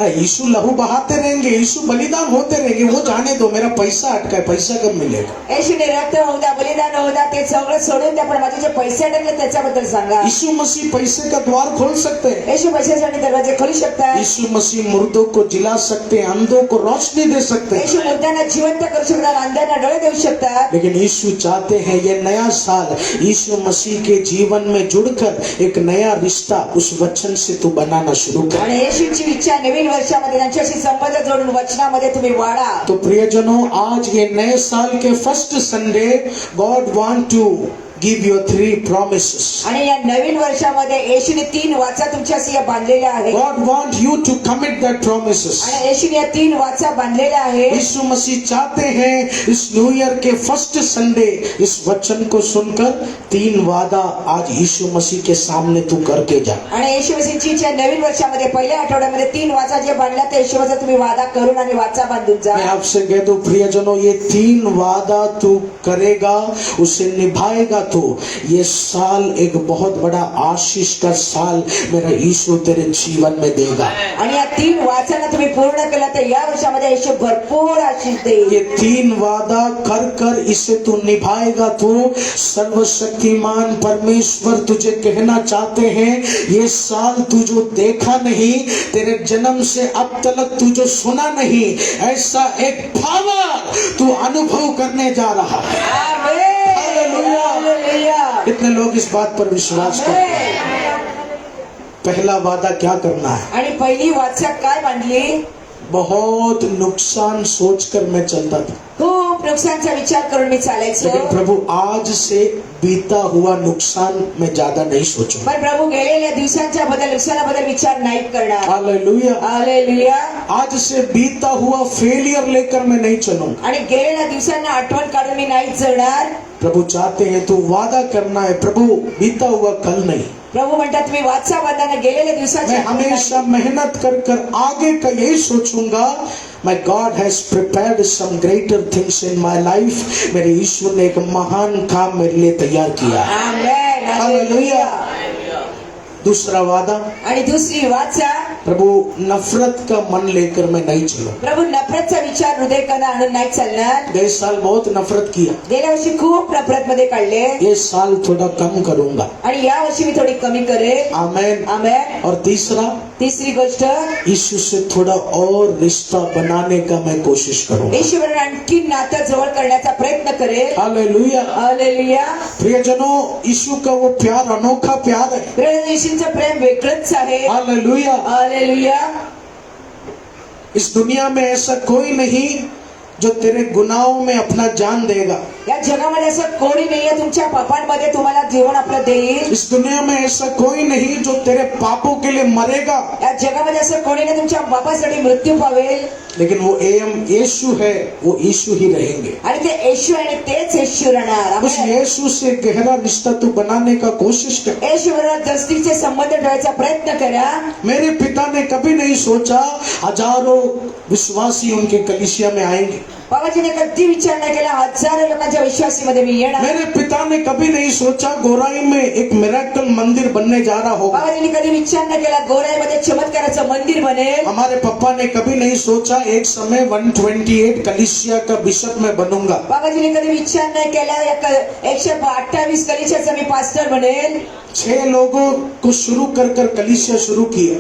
यीशु लहू बहाते रहेंगे, यीशु बलिदान होते रहेंगे, वो जाने दो, मेरा पैसा अटका है, पैसा कब मिलेगा? येशूने रक्त होऊ द्या, बलिदान होऊ द्या, ते सगळं सोडून द्या, पण माझे जे पैसे अडकले त्याच्याबद्दल सांगा. यीशु मसीह पैसे का द्वार खोल सकते हैं. येशू पैशासाठी दरवाजे खोलू शकतात. यीशु मसीह मुर्दों को जिला सकते हैं, अंधों को रोशनी दे सकते हैं. येशू मुर्द्यांना जिवंत करू शकतात, अंधांना डोळे देऊ शकतात. लेकिन यीशु चाहते हैं ये नया साल यीशु मसीह के जीवन में जुड़कर एक नया रिश्ता उस वचन से तू बनाना शुरू कर. आणि येशूची इच्छा नवीन वर्षामध्ये त्यांच्याशी संबंध जोडून वचनामध्ये तुम्ही वाढा. तो प्रियजनों, आज ये नए साल के first Sunday God want to give you 3 promises. आणि या नवीन वर्षामध्ये येशूने 3 वाचा तुमच्याशी या बांधलेल्या आहेत. God want you to commit that promises. आणि येशूने या 3 वाचा बांधलेल्या आहेत. यीशु मसीह चाहते हैं इस न्यू ईयर के फर्स्ट संडे इस वचन को सुनकर 3 वादा आज यीशु मसीह के सामने तू करके जा. आणि येशू मसीहची इच्छा नवीन वर्षामध्ये पहिल्या आठवड्यामध्ये 3 वाचा जे बांधल्या ते येशूचा तुम्ही वादा करून आणि वाचा बांधून जा. मैं आपसे कह दूं प्रियजनों, ये 3 वादा तू करेगा, उसे निभाएगा तो ये साल एक बहुत बड़ा आशीष का साल मेरा यीशु तेरे जीवन में देगा. आणि या 3 वाचांना तुम्ही पूर्ण केला तर या वर्षामध्ये येशू भरपूर आशीष देईल. ये 3 वादा कर कर इसे तू निभाएगा तो सर्वशक्तिमान परमेश्वर तुझे कहना चाहते हैं, ये साल तू जो देखा नहीं, तेरे जन्म से अब तक तू जो सुना नहीं, ऐसा एक पावर तू अनुभव करने जा रहा है. आमेन. हालेलुया. कितने लोग इस बात पर विश्वास करते हैं? आमेन. पहला वादा क्या करना है? आणि पहिली वाचा काय बांधली? बहुत नुकसान सोचकर मैं चलता था, खूप नुकसानचा विचार करून मी चालायचो. लेकिन प्रभु आज से बीता हुआ नुकसान मैं ज्यादा नहीं सोचूंगा. पण प्रभू गेलेल्या दिवसांच्या बद्दल नुकसानाबद्दल विचार नाही करणार. हालेलुया. हालेलुया. आज से बीता हुआ फेलियर लेकर मैं नहीं चलूंगा. आणि गेलेल्या दिवसांना आठवण काढून मी नाही जगणार. प्रभु चाहते हैं तू वादा करना है, प्रभु बीता हुआ कल नहीं. प्रभू म्हणतात तुम्ही वाचा बांधताना गेलेल्या दिवसाची मैं हमेशा मेहनत कर कर आगे का यही सोचूंगा, My God has prepared some greater things in my life. मेरे यीशु ने एक महान काम मेरे लिए तैयार किया. आमेन. हालेलुया. दूसरा वादा, आणि दुसरी वाचा, प्रभु नफरत का मन लेकर मैं नहीं चलूं. प्रभू नफरतचा विचार हृदय कणा आणून नाही चालणार. गए साल बहुत नफरत किया, गेल्या वर्षी खूप नफरत मध्ये काढले ये साल थोड़ा कम करूंगा. आणि या वर्षी मी थोडी कमी करेन. आमेन. आमेन. और तीसरा, तिसरी गोष्ट, यीशु से थोड़ा और रिश्ता बनाने का मैं कोशिश करूंगा. येशूवर आणखी नातं जवळ करण्याचा प्रयत्न करेल. हालेलुया. हालेलुया. प्रियजनों, यीशु का वो प्यार अनोखा प्यार है. येशूचं प्रेम वेगळंच आहे. हालेलुया. हालेलुया. इस दुनिया में ऐसा कोई नहीं जो तेरे गुनाहों में अपना जान देगा. या जगामध्ये असं कोणी नाहीये तुमच्या पापांमध्ये तुम्हाला जीवन आपलं देईल. इस दुनिया में ऐसा कोई नहीं जो तेरे पापों के लिए मरेगा. या जगामध्ये असं कोणी नाही तुमच्या पापासाठी मृत्यू पावेल. लेकिन वो यीशु है, वो यीशु ही रहेंगे. आणि ते येशू आणि तेच येशू राहणार. उस यीशु से गहरा रिश्ता तू बनाने का कोशिश कर. येशू बरोबर दस्तीचे संबंध ठेवायचा प्रयत्न करा. मेरे पिता ने कभी नहीं सोचा हजारों विश्वासी उनके कलीसिया में आएंगे. बाबाजी ने कधी विचार नाही केला हजारो लोकांच्या विश्वासीमध्ये मी येणार. मेरे पिता ने कभी नहीं सोचा गोराई में एक मिरेकल मंदिर बनने जा रहा होगा. बाबाजीने कधी विचार नाही केला गोराईमध्ये चमत्काराचं मंदिर बनेल. हमारे पापा ने कभी नहीं सोचा एक समय 128 कलीसिया का बिशप मैं बनूंगा. बाबाजीने कधी विचार नाही केला 128 कलिसियाचा मी पास्टर बनेल. 6 लोगों को शुरू कर कलीसिया शुरू किया.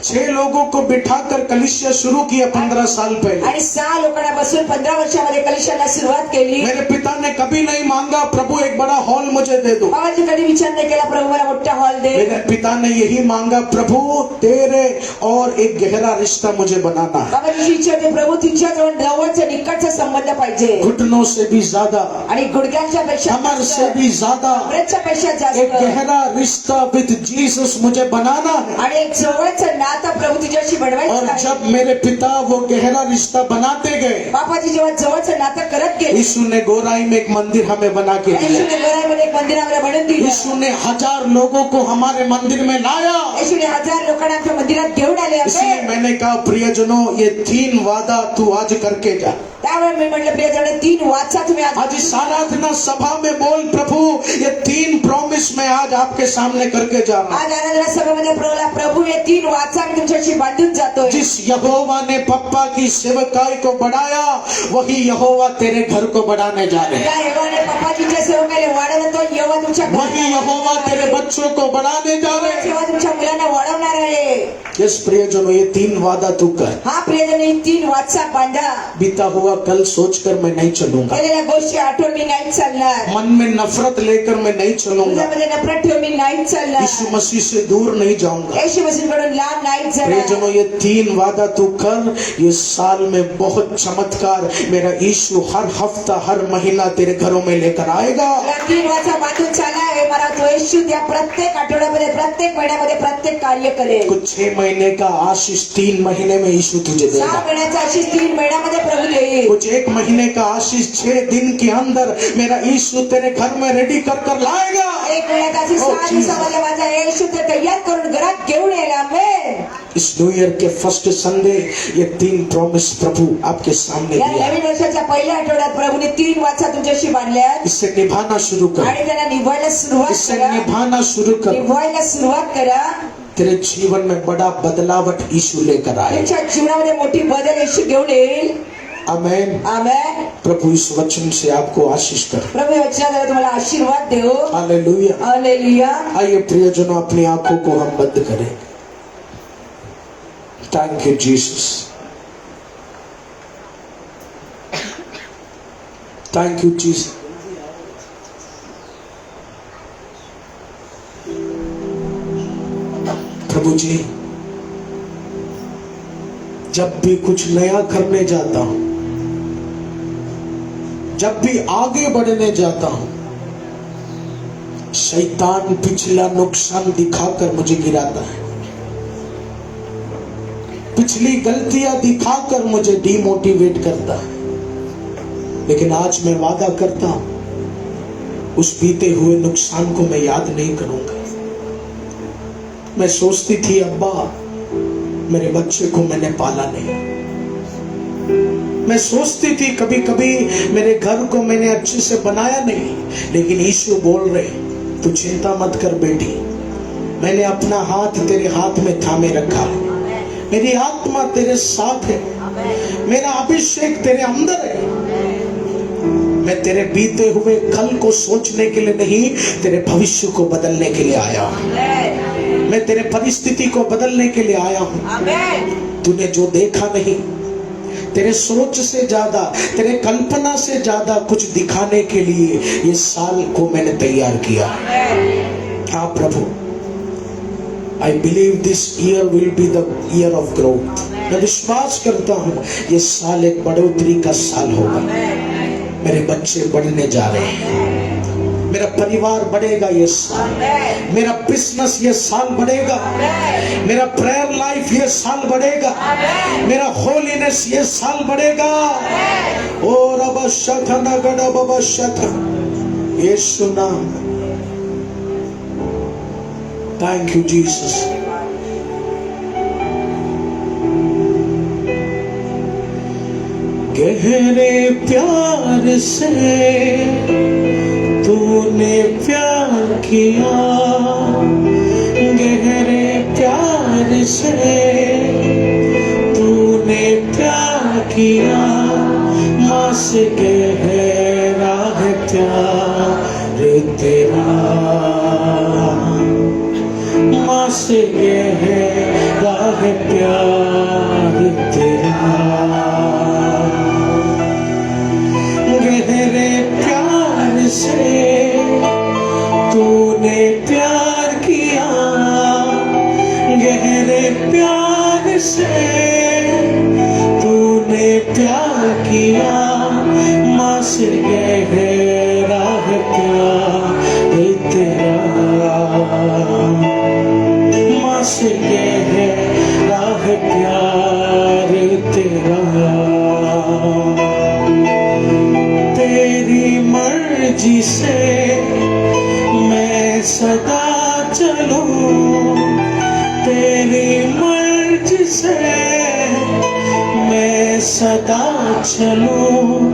6 लोगों को बिठाकर कलीसिया शुरू किया 15 साल पहले. आणि 6 लोकांना बसून 15 वर्षामध्ये कलिसियाला सुरुवात केली. मेरे पिता ने कभी नहीं मांगा प्रभु एक बड़ा हॉल मुझे दे दो. बाबाजी कधी विचार नाही केला प्रभू मला मोठा हॉल दे. मेरे पिता ने यही मांगा प्रभु तेरे और एक गहरा रिश्ता मुझे बनाना है. बाबाजी इच्छा होती प्रभू तुझ्याजवळ जवळचा निकटचा संबंध पाहिजे. घुटनों से भी ज्यादा, आणि गुडघ्यांच्या पेक्षा कमर से भी ज्यादा कमरेच्या पेक्षा एक जास्त गहरा रिश्ता विद जीसस मुझे बनाना है. आणि एक जवळचं नातं प्रभू तुझ्याशी बनवायचं और आहे. जब मेरे पिता वो गहरा रिश्ता बनाते गए, बापाजी जेव्हा जवळचं नातं करत गेले यीशु ने गोराई में एक मंदिर हमें बना के दिया. येशूने गोराईमध्ये एक मंदिर आम्हाला बनवून दिलं. यीशु ने 1000 लोगों को हमारे मंदिर में लाया. येशूने 1000 लोकांना आमच्या मंदिरात घेऊन आले. इसलिए मैंने कहा प्रियजनों ये 3 वादा तू आज करके जा. त्यावेळी मी म्हटलं प्रियजन 3 वाचा तुम्ही आज इस आराधना सभा में बोल प्रभू ये 3 प्रॉमिस मैं आज आपके सामने करके जा रहा हूं. आज आराधना सभेमध्ये प्रभू हे 3 वाचा मी तुमच्याशी बांधून जातोय. जिस यहोवा ने पप्पा की सेवकाई को बढ़ाया वही यहोवा तेरे घर को बढ़ाने जा रहे हैं. त्या यहोवाने पप्पाजीच्या सेवकाला वाढवलं तो यहोवा तुमच्या वही यहोवा तेरे बच्चों को बढ़ाने जा रहे हैं. यहोवा तुमच्या मुलांना वाढवणार आहे. यस प्रियजनों ये 3 वादा तू कर. हा प्रियजन ही 3 वाचा बांधा. बीता हुआ कल सोचकर मैं नहीं चलूंगा. केलेल्या गोष्टी आठवून मी नाही चालणार. मन में नफरत लेकर मैं नहीं चलूंगा. तुझ्यामध्ये नफरत ठेवून मी नाही चालणार. यीशु मसीह से दूर नहीं जाऊंगा. येशू मसीहकडून लांब नाही जाणार. प्रियजनों ये 3 वादा तू कर. ये साल में बहुत चमत्कार मेरा यीशु हर हफ्ता हर महीना तेरे घरों में लेकर आएगा. या 3 वाचा बांधून चाला आहे मला तो येशू त्या प्रत्येक आठवड्यामध्ये प्रत्येक महिन्यामध्ये प्रत्येक कार्य करेल. कुछ 6 महीने का आशीष 3 महीने में यीशु तुझे 6 देगा. महिन्याचा आशीष 3 महिन्यामध्ये प्रभू देईल. कुछ 1 महीने का आशीष 6 दिन के अंदर मेरा यीशु तेरे घर में रेडी कर लाएगा. 1 महिन्याचा आशीष 6 दिवसामध्ये माझा येशू ते तयार करून घरात घेऊन येईल. आमेन. इस न्यू ईयर के फर्स्ट संडे ये 3 प्रॉमिस प्रभु आपके सामने या दिया. नवीन वर्षाच्या पहिल्या आठवड्यात प्रभूने 3 वाचा तुमच्याशी बांधल्या इससे निभाना शुरू कर. आणि त्यांना निभायला सुरुवात इससे करा. निभाना शुरू कर. निभायला सुरुवात करा. तेरे जीवन में बड़ा बदलावट यीशु लेकर आए. तुमच्या जीवनामध्ये मोठी बदल येशू घेऊन येईल. आमेन. आमेन. प्रभु इस वचन से आपको आशीष कर. प्रभू या वचनाद्वारे तुम्हाला आशीर्वाद देव. हालेलुया. हालेलुया. आइए प्रियजनों अपनी आंखों को हम बंद करें. Thank you Jesus. Thank you Jesus. प्रभु जी जब भी कुछ नया करने जाता हूं, जब भी आगे बढ़ने जाता हूं, शैतान पिछला नुकसान दिखाकर मुझे गिराता है. पिछली गलतियां दिखाकर मुझे डिमोटिवेट करता है. लेकिन आज मैं वादा करता हूं उस बीते हुए नुकसान को मैं याद नहीं करूंगा. मैं सोचती थी अब्बा मेरे बच्चे को मैंने पाला नहीं. मैं सोचती थी कभी कभी मेरे घर को मैंने अच्छे से बनाया नहीं. लेकिन यीशु बोल रहे तू चिंता मत कर बेटी, मैंने अपना हाथ तेरे हाथ में थामे रखा है. मेरी आत्मा तेरे साथ है. मेरा अभिषेक तेरे अंदर है. मैं तेरे बीते हुए कल को सोचने के लिए नहीं, तेरे भविष्य को बदलने के लिए आया हूं. मैं तेरे परिस्थिति को बदलने के लिए आया हूं. तूने जो देखा नहीं, तेरे सोच से ज्यादा, तेरे कल्पना से ज्यादा कुछ दिखाने के लिए ये साल को मैंने तैयार किया. हाँ प्रभु, I believe this year will be the year of growth. मैं विश्वास करता हूँ ये साल एक बढ़ोतरी का साल होगा. मेरे बच्चे बढ़ने जा रहे हैं. मेरा परिवार बढ़ेगा ये साल. मेरा बिजनेस ये साल बढ़ेगा. मेरा प्रेयर लाइफ ये साल बढ़ेगा. मेरा होलीनेस ये साल बढ़ेगा. और अवश्यक नगड़ अवश्यक यीशु नाम. Thank you Jesus. गहरे प्यार से तूने प्यार किया, गहरे प्यार से तूने प्यार किया, माँ से गहरा है प्यार तेरा, माँ से गहरा है प्यार तेरा, गहरे प्यार से तूने प्यार किया, गहरे प्यार से तूने प्यार किया, माँ से गहरा है प्यार तेरा, माँ से गहरा है प्यार तेरा, तेरी मर्जी से मैं सदा चलूं, तेरी मर्जी से मैं सदा चलूं,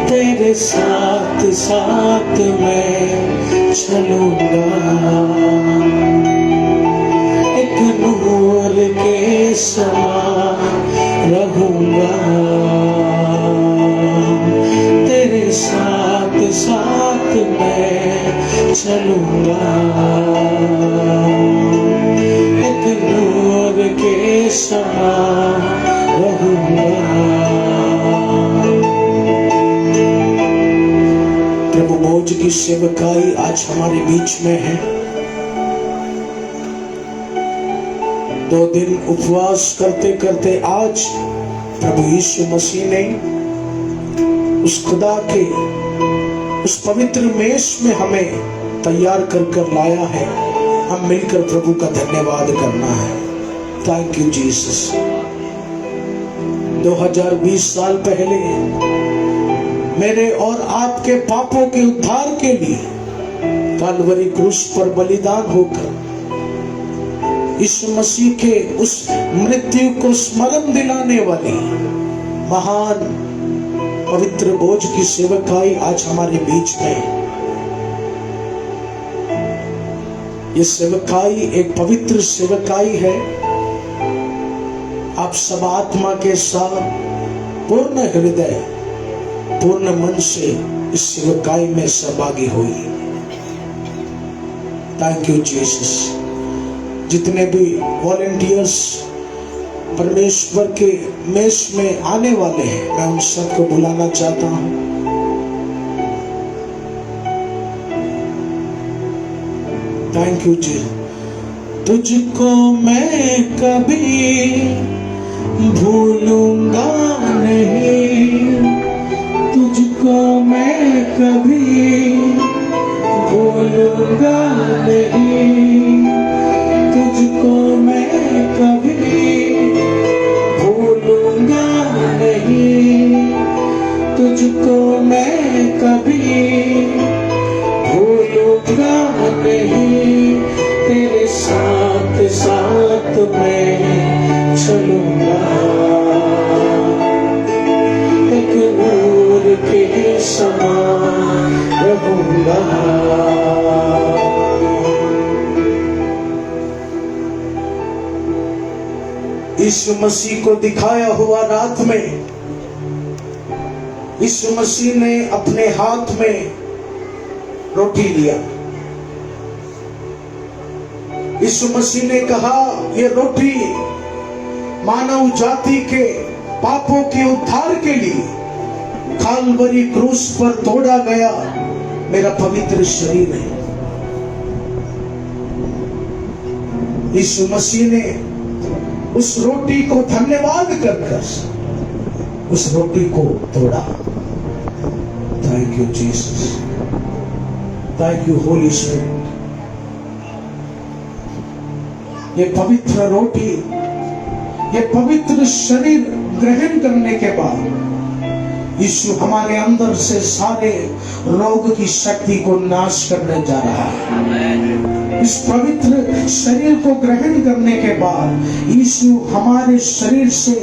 तेरे साथ साथ मैं चलूंगा, एक नूर के समान रहूंगा, तेरे साथ साथ मैं चलूंगा, एक नूर के समान रहूंगा। प्रभु मौज की सेवकाई आज हमारे बीच में है। 2 दिन उपवास करते करते आज प्रभु यीशु मसीह ने उस खुदा के उस पवित्र मेष में हमें तैयार कर कर लाया है। हम मिलकर प्रभु का धन्यवाद करना है। Thank you Jesus. 2020 साल पहले मेरे और आपके पापों के उद्धार के लिए काल्वरी क्रूस पर बलिदान होकर यीशु मसीह के उस मृत्यु को स्मरण दिलाने वाली महान पवित्र बोझ की सेवकाई आज हमारे बीच में। ये सेवकाई एक पवित्र सेवकाई है। आप सब आत्मा के साथ पूर्ण हृदय पूर्ण मन से इस सेवकाई में सहभागी हुई। Thank you Jesus. जितने भी वॉलंटियर्स परमेश्वर के मेष में आने वाले हैं, मैं उन सबको बुलाना चाहता हूं। थैंक यू जी। तुझको मैं कभी भूलूंगा नहीं, तुझको मैं कभी भूलूंगा नहीं, तुझको मैं कभी भूलूंगा नहीं, तुझको मैं कभी भूलूंगा नहीं, तेरे साथ साथ मैं चलूंगा, एक नूर के समान रहूंगा। यीशु मसीह को दिखाया हुआ रात में यीशु मसीह ने अपने हाथ में रोटी लिया। यीशु मसीह ने कहा, ये रोटी मानव जाति के पापों के उद्धार के लिए काल्वरी क्रूस पर तोड़ा गया मेरा पवित्र शरीर है। यीशु मसीह ने उस रोटी को धन्यवाद कर उस रोटी को तोड़ा। Thank you Jesus. Thank you Holi spirit. ये पवित्र रोटी, ये पवित्र शरीर ग्रहण करने के बाद यीशु हमारे अंदर से सारे रोग की शक्ति को नाश करने जा रहा है। इस पवित्र शरीर को ग्रहण करने के बाद यीशु हमारे शरीर से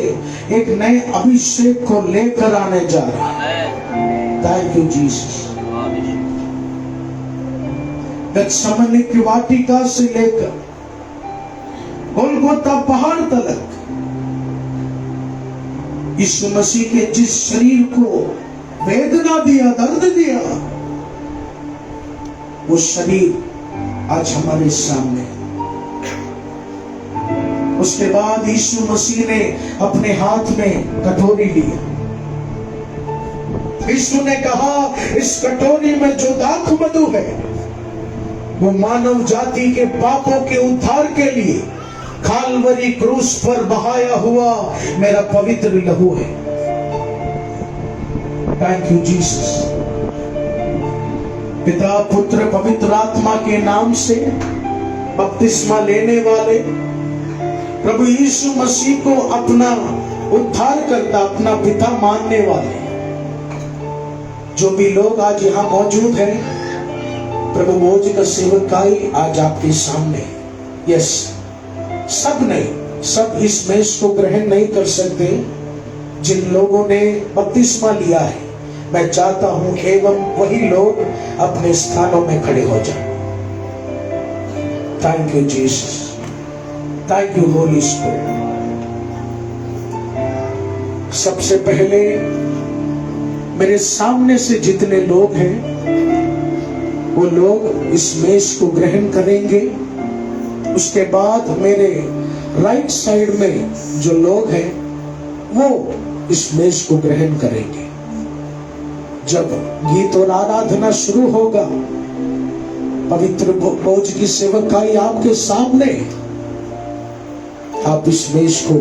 एक नए अभिषेक को लेकर आने जा रहा है। Thank you Jesus. गत्सेमने की वाटिका से लेकर गोलगोता पहाड़ तक यीशु मसीह के जिस शरीर को वेदना दिया, दर्द दिया, वो शरीर आज हमारे सामने। उसके बाद यीशु मसीह ने अपने हाथ में कटोरी लिया। यीशु ने कहा, इस कटोरी में जो दाख मधु है वो मानव जाति के पापों के उद्धार के लिए काल्वरी क्रूस पर बहाया हुआ मेरा पवित्र लहू है। Thank you Jesus. पिता, पुत्र, पवित्र आत्मा के नाम से बपतिस्मा लेने वाले प्रभु यीशु मसीह को अपना उद्धार करता, अपना पिता मानने वाले जो भी लोग आज यहाँ मौजूद हैं, प्रभु भोज का सेवकाई आज आपके सामने। यस, सब नहीं, सब इस मेज को ग्रहण नहीं कर सकते। जिन लोगों ने बपतिस्मा लिया है, मैं चाहता हूं एवं वही लोग अपने स्थानों में खड़े हो जाएं। Thank you Jesus, thank you Holi spirit. सबसे पहले मेरे सामने से जितने लोग हैं वो लोग इस मेज को ग्रहण करेंगे। उसके बाद मेरे राइट साइड में जो लोग हैं वो इस मेज को ग्रहण करेंगे। जब गीत और आराधना शुरू होगा, पवित्र भोज की सेवकाई आपके सामने, आप इस मेज को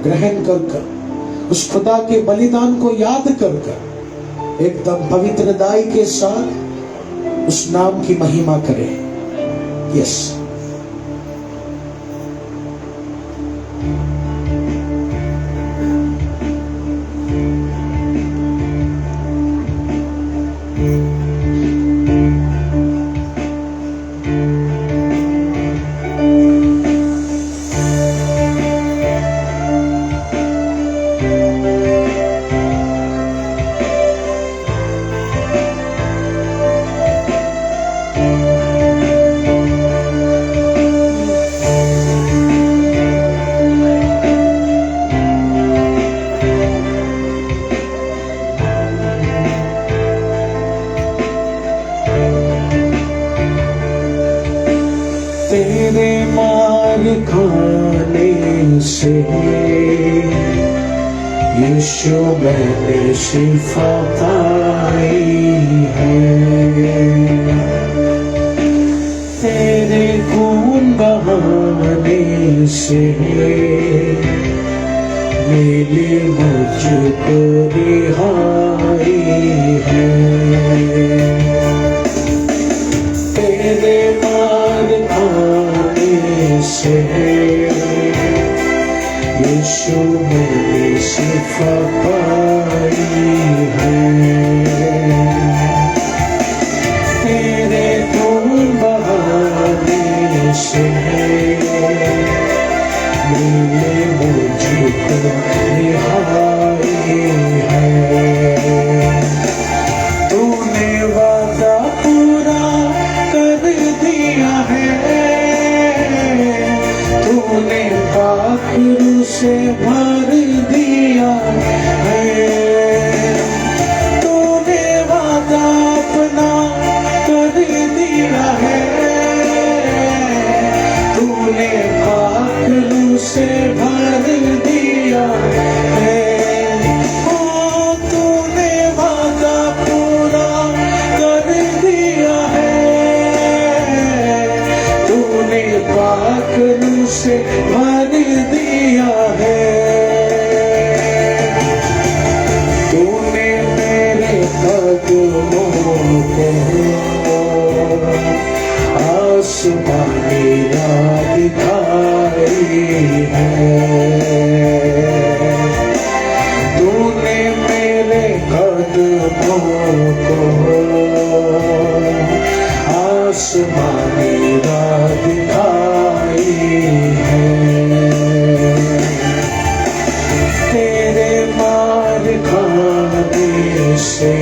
ग्रहण कर उस खुदा के बलिदान को याद कर एकदम पवित्रताई के साथ उस नाम की महिमा करें। यस, तेरे मार खाने से यीशु मैंने शिफा पाई है। तेरे खून बहाने से मिली मुझको रिहाई है। तेरे मार खाने से यीशु मैंने शिफा पाई है। तेरे खून बहाने से मिले मुझको रिहाई है। तूने वादा पूरा कर दिया है, तूने पाखरू से भर दिया है। तूने वादा अपना कर दिया है, तूने पाखरू से भर दिया है। तूने वादा पूरा कर दिया है, तूने पाखरू से भर दिया है। तूने मेरे कदमों को आसमानी राह दिखाई है। तूने मेरे कदमों को आसमानी राह दिखाई है। तेरे मार खाने से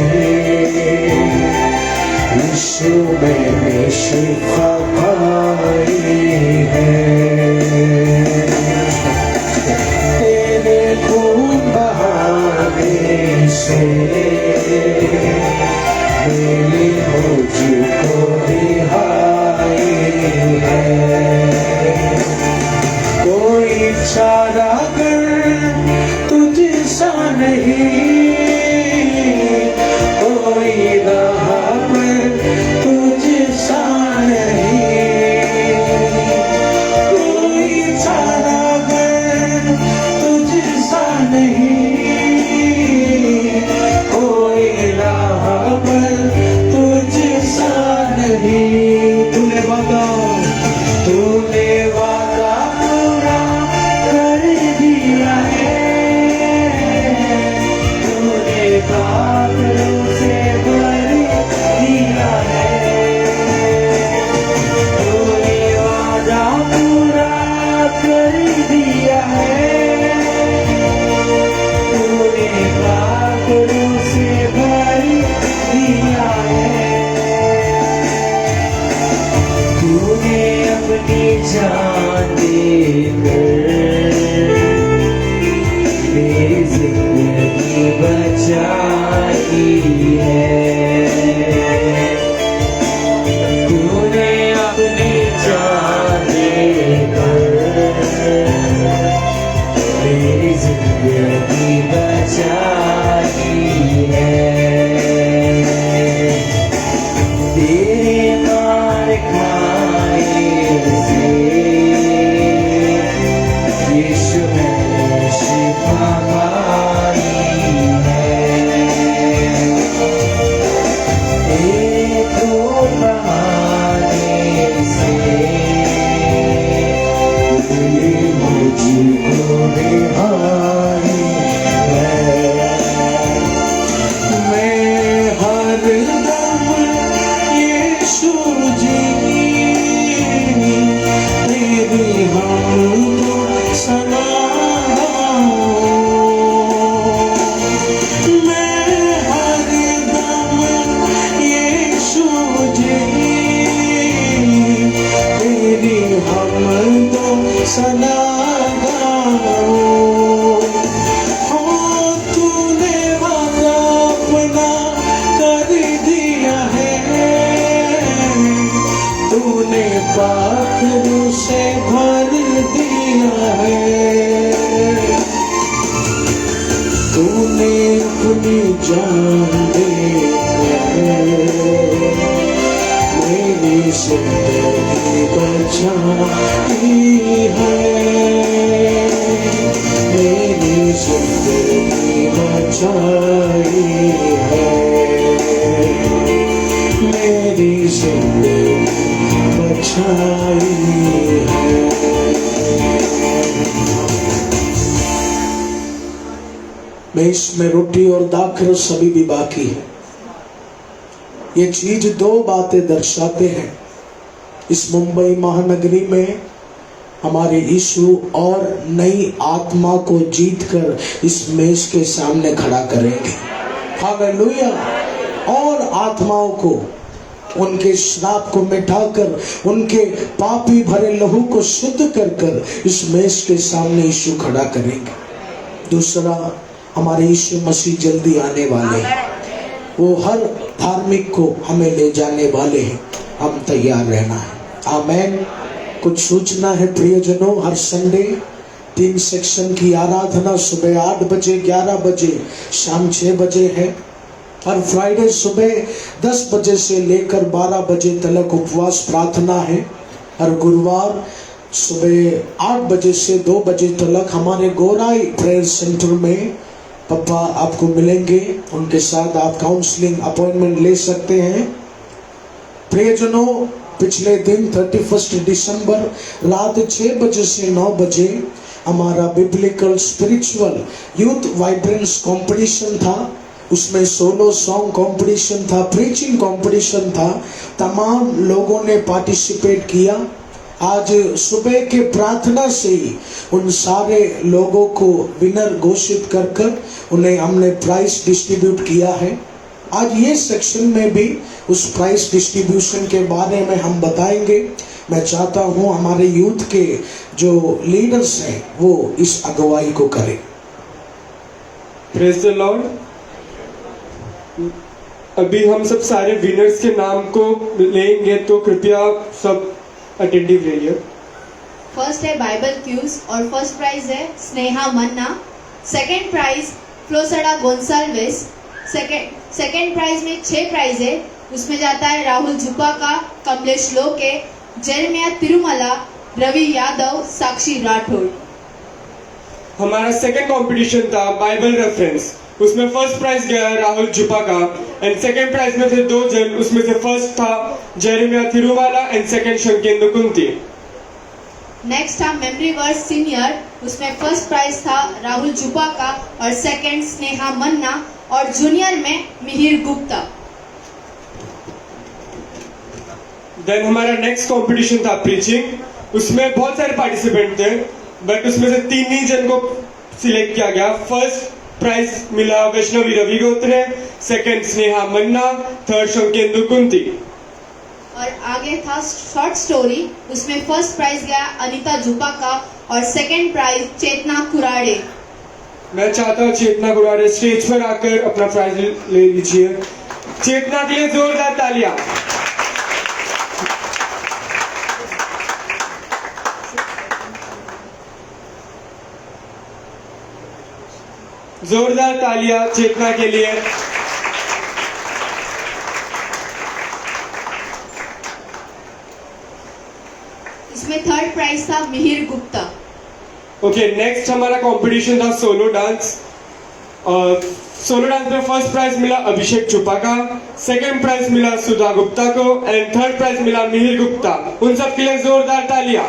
यीशु मैंने शिफा पाई है। तेरे खून बहाने से मिली मुझको रिहाई है। कोई चारा कर तुझसा नहीं, कोई राह पर तुझसा नहीं, कोई चारा कर तुझसा नहीं, कोई राह पर तुझसा नहीं। तूने वादा पूरा कर दिया है। तूने बादलों से भर दिया है। तूने वादा पूरा कर दिया है। तूने बादलों से भर दिया है। तूने अपनी जान देकर मेरी जिंदगी बचाई है। तूने अपनी जान देकर मेरी जिंदगी बचाई है। तेरे मार खाए से यीशु मैंने शिफा पाई है। एक बहाने से मिली मुझको रिहाई है। मैं हर दम यीशु जी तेरी हमको सलाम। मैं हर दम यीशु जी तेरी हमको सलाम। हो तूने वादा अपना कर दिया है। तूने पाखरों से भर दिया है। तूने अपनी जान देकर मेरी जिंदगी बचाई है। मेरी जिंदगी बचाई है। मेरी जिंदगी बचाई है। मैं इसमें रोटी और दाखिल सभी भी बाकी है। ये चीज दो बातें दर्शाते हैं। इस मुंबई महानगरी में हमारे यीशु और नई आत्मा को जीतकर इस मेज के सामने खड़ा करेंगे। हालेलुया। और आत्माओं को उनके श्राप को मिटाकर उनके पापी भरे लहू को शुद्ध कर कर इस मेज के सामने यीशु खड़ा करेंगे। दूसरा, हमारे यीशु मसीह जल्दी आने वाले हैं। वो हर धार्मिक को हमें ले जाने वाले हैं। हम तैयार रहना है। आमेन। कुछ सूचना है प्रियजनों, हर संडे 3 सेक्शन की आराधना सुबह 8 बजे, 11 बजे, शाम 6 बजे है। हर फ्राइडे सुबह 10 बजे से लेकर 12 बजे तक उपवास प्रार्थना है। हर गुरुवार सुबह 8 बजे से 2 बजे तक हमारे गोराई प्रेयर सेंटर में पापा आपको मिलेंगे। उनके साथ आप काउंसलिंग अपॉइंटमेंट ले सकते हैं। प्रियजनों, पिछले दिन 31 दिसंबर रात 6 बजे से 9 बजे हमारा biblical spiritual youth vibrance competition था। उसमें सोलो सॉन्ग कंपटीशन था, प्रीचिंग कंपटीशन था। तमाम लोगों ने पार्टिसिपेट किया। आज सुबह के प्रार्थना से ही उन सारे लोगों को विनर घोषित कर कर उन्हें हमने प्राइज डिस्ट्रीब्यूट किया है। आज ये सेक्शन में भी उस प्राइज डिस्ट्रीब्यूशन के बारे में हम बताएंगे। मैं चाहता हूं हमारे यूथ के जो लीडर्स हैं वो इस अगुवाई को करें। Praise the Lord. अभी हम सब सारे विनर्स के नाम को लेंगे, तो कृपया सब अटेंटिव रहिए। फर्स्ट है बाइबल क्यूज और फर्स्ट प्राइज है स्नेहा मन्ना। सेकंड प्राइज फ्लोसडा गोंसाल्वेस। सेकंड प्राइज में 6 प्राइज है, उसमें जाता है राहुल झुपा का, कमलेश लोके, जेरेमिया तिरुमला, रवि यादव, साक्षी राठौड़। हमारा सेकंड कंपटीशन था बाइबल रेफरेंस, उसमें फर्स्ट प्राइज गया राहुल झुपा का एंड सेकंड प्राइज में थे 2 जन, उसमें से फर्स्ट था Jeremiah Tirumala and second Shankendu Kunti. Next था मेमोरी वर्स सीनियर, उसमें फर्स्ट प्राइज था राहुल झुपा का और सेकंड स्नेहा मन्ना, और जूनियर में मिहिर गुप्ता। देन हमारा नेक्स्ट कंपटीशन था प्रीचिंग, उसमें बहुत सारे पार्टिसिपेंट थे बट उसमें से 3 ही जन को सिलेक्ट किया गया। फर्स्ट प्राइज मिला वैष्णवी रवि गोत्रे, सेकंड स्नेहा मन्ना, थर्ड शंकेंदु कुंती। और आगे था शॉर्ट स्टोरी, उसमें फर्स्ट प्राइज गया अनीता झुपा का और सेकंड प्राइज चेतना कुराड़े। मैं चाहता हूँ चेतना कुराड़े स्टेज पर आकर अपना प्राइज ले लीजिए। चेतना के लिए जोरदार तालियां। जोरदार तालियां चेतना के लिए। इसमें थर्ड प्राइज था मिहिर गुप्ता। ओके, नेक्स्ट हमारा कंपटीशन था सोलो डांस। सोलो डांस में फर्स्ट प्राइज मिला अभिषेक चुपा का, सेकंड प्राइज मिला सुधा गुप्ता को एंड थर्ड प्राइज मिला मिहिर गुप्ता। उन सब के लिए जोरदार तालियां।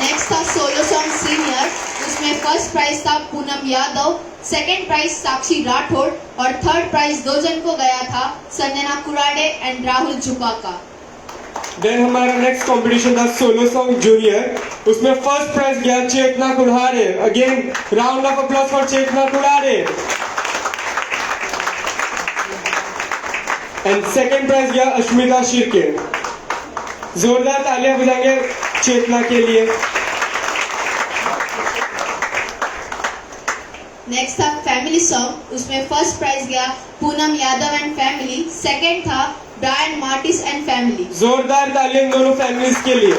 नेक्स्ट था सोलो सॉन्ग सीनियर, उसमें फर्स्ट प्राइज था पूनम यादव, सेकंड प्राइज साक्षी राठौड़ और थर्ड प्राइज 2 जन को गया था संजना कुराडे एंड राहुल झुपा का। देन हमारा नेक्स्ट कंपटीशन था सोलो सॉन्ग जूनियर, उसमें फर्स्ट प्राइज गया Chetna Kulhare. Again round of applause for Chetna Kulhare. And second prize गया अश्मिता शिर्के। जोरदार तालियां बजाएंगे चेतना के लिए। नेक्स्ट था फैमिली सॉन्ग, उसमें फर्स्ट प्राइज गया Poonam Yadav and family, second था ब्रायन मार्टिस एंड फैमिली। जोरदार तालियां दोनों फैमिलीज के लिए।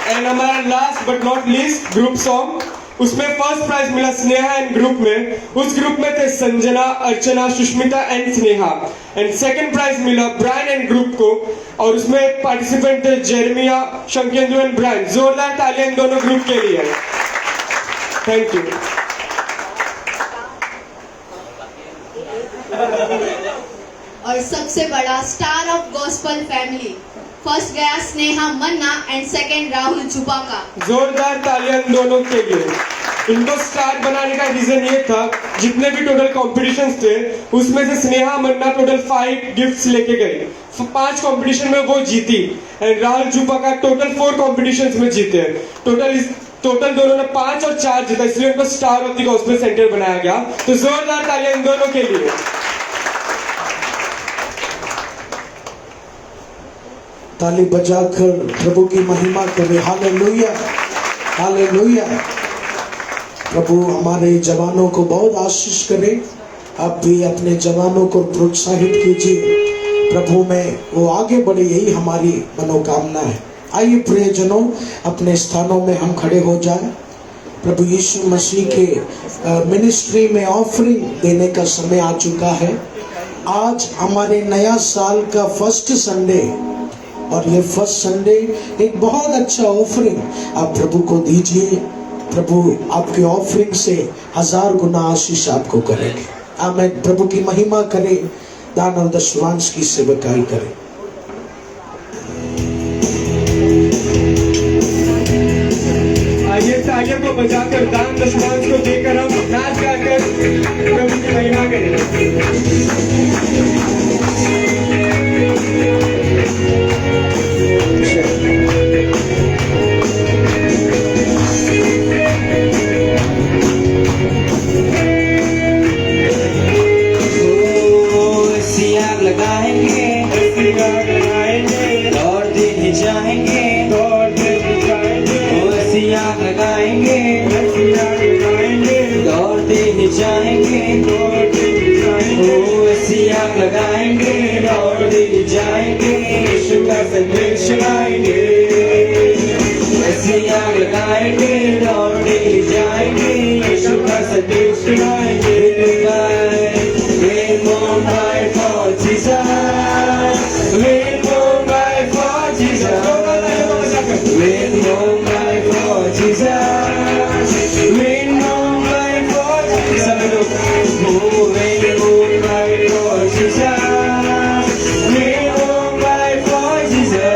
एंड हमारा last but not least group song, उसमें फर्स्ट प्राइज मिला स्नेहा एंड ग्रुप में। उस ग्रुप में थे Sanjana, Archana, Sushmita and Sneha. And second prize मिला ब्रायन एंड ग्रुप को और उसमें पार्टिसिपेंट थे जेरेमिया, शंकेंदु एंड ब्रायन। जोरदार तालियां दोनों ग्रुप के लिए। Thank you. और सबसे बड़ा star of gospel family, first गया स्नेहा मन्ना एंड सेकंड राहुल झुपा का। जोरदार तालियां दोनों के लिए। इनको स्टार बनाने का रीजन ये था, जितने भी टोटल कॉम्पिटिशन्स थे उसमें से स्नेहा मन्ना टोटल 5 गिफ्ट्स लेके गई। 5 कॉम्पिटिशन में वो जीती एंड राहुल झुपा का टोटल 4 कॉम्पिटिशन्स में जीते। टोटल दोनों ने 5 और 4 जीता, इसलिए उनको star of the gospel centre बनाया गया। तो जोरदार तालियां इन दोनों के लिए। ताली बजाकर प्रभु की महिमा करें। Hallelujah, hallelujah. प्रभु हमारे जवानों को बहुत आशीष करे। आप भी अपने जवानों को प्रोत्साहित कीजिए, प्रभु में वो आगे बढ़े, यही हमारी मनोकामना है। आइए प्रियजनों, अपने स्थानों में हम खड़े हो जाएं। प्रभु यीशु मसीह के मिनिस्ट्री में ऑफरिंग देने का समय आ चुका है। आज हमारे नया साल का फर्स्ट संडे और ये फर्स्ट संडे एक बहुत अच्छा ऑफरिंग आप प्रभु को दीजिए। प्रभु आपके ऑफरिंग से 1000 गुना आशीष आपको करेंगे। आमीन। प्रभु की महिमा करें, दान और दशवांश की सेवकाई करें। आइए गिटार को बजाकर दान दशमांश को देकर हम नाच गाकर प्रभु की महिमा करें। सियाग लगाएंगे दौड़ते ही जाएंगे सियाग लगाएंगे दौड़ते ही जाएंगे सियाग लगाएंगे दौड़ते ही जाएंगे यीशु का संदेश सुनाएंगे सियाग लगाएंगे दौड़ते ही जाएंगे यीशु का संदेश सुनाएंगे We'll move for Jesus. We'll move for Jesus. We'll move for Jesus. We'll move for Jesus. We'll move for Jesus. We'll move for Jesus.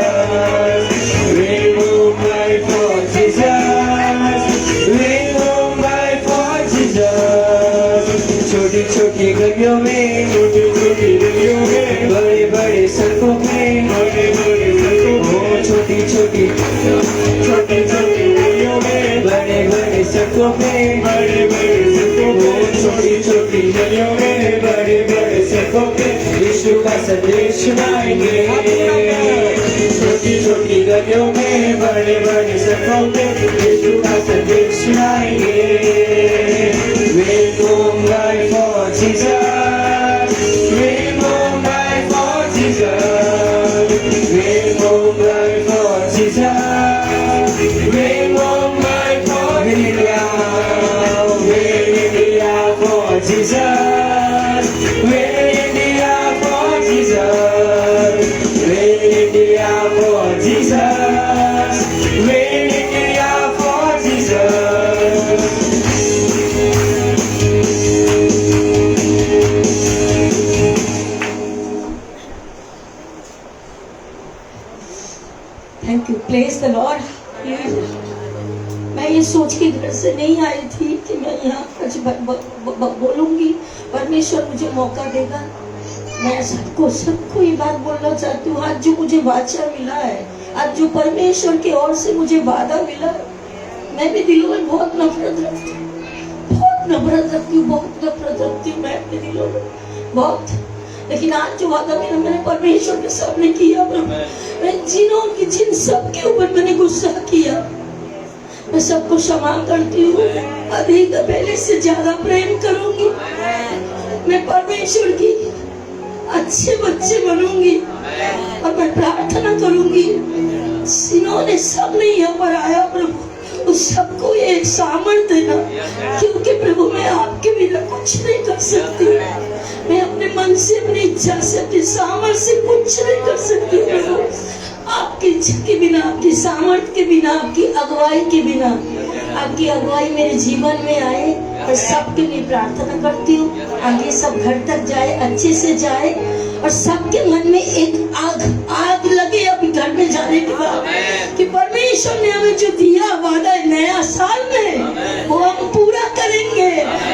We'll move for Jesus. We'll move for Jesus. छोटी छोटी गलियों में बड़े बड़े सड़कों में छोटी छोटी गलियों में बड़े बड़े सड़कों में छोटी छोटी गलियों में बड़े बड़े सड़कों पे यीशु का संदेश सुनाएंगे छोटी छोटी गलियों में बड़े बड़े सड़कों पे यीशु का संदेश सुनाएंगे We'll move right for Jesus. We'll move right for Jesus. We'll move right for Jesus. We'll move right for Jesus. We'll India for Jesus. We'll India for Jesus. We'll India for Jesus. We'll India for Jesus. Thank you plays the Lord. मैं ये सोच के घर से नहीं आई थी कि मैं यहाँ कुछ बोलूंगी, परमेश्वर मुझे मौका देगा। मैं सबको ये बात बोलना चाहती हूँ। आज जो मुझे वाचा मिला है, आज जो परमेश्वर की ओर से मुझे वादा मिला, मैं भी दिलों में बहुत नफरत रखती हूँ, बहुत नफरत रखती हूँ मैं अपने दिलों में बहुत। लेकिन आज जो वादा मेरा मैंने परमेश्वर के सामने किया, मैं जिन सबके ऊपर मैंने गुस्सा किया, मैं सबको क्षमा करती हूँ। अधिक पहले से ज्यादा प्रेम करूंगी। मैं परमेश्वर की अच्छे बच्चे बनूंगी और मैं प्रार्थना करूंगी। जिन्होंने सबने यहाँ पर आया प्रभु, उस सबको ये एक सामर्थ्य देना, क्योंकि प्रभु मैं आपके बिना कुछ नहीं कर सकती। मैं अपने मन से, अपनी इच्छा से, अपने सामर्थ्य से कुछ नहीं कर सकती प्रभु। आपकी इच्छा के बिना, आपकी सामर्थ्य के बिना, आपकी अगुवाई के बिना, आपकी अगुवाई मेरे जीवन में आए और सबके लिए प्रार्थना करती हूँ। आगे सब घर तक जाए, अच्छे से जाए और सबके मन में एक आग लगे अभी घर में जाने के बाद कि परमेश्वर ने हमें जो दिया वादा नया साल में वो हम पूरा करेंगे,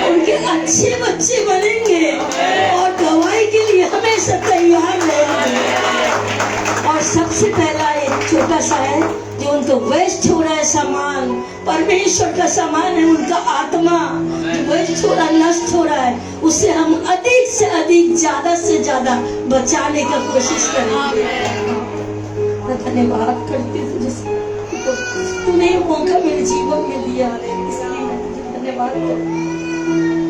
उनके अच्छे बच्चे बनेंगे और गवाही के लिए हमेशा तैयार रहेंगे। और सबसे पहला एक छोटा सा है जो उनको वेस्ट हो रहा है सामान, परमेश्वर का सामान है, उनका आत्मा जो वेस्ट हो रहा है, नष्ट हो रहा है, उसे हम अधिक से अधिक, ज्यादा से ज्यादा बचाने का कोशिश करेंगे। मैं धन्यवाद करती हूँ तुझे, तूने ये मौका मेरे जीवन में दिया, इसलिए मैं तुझे धन्यवाद करती हूँ।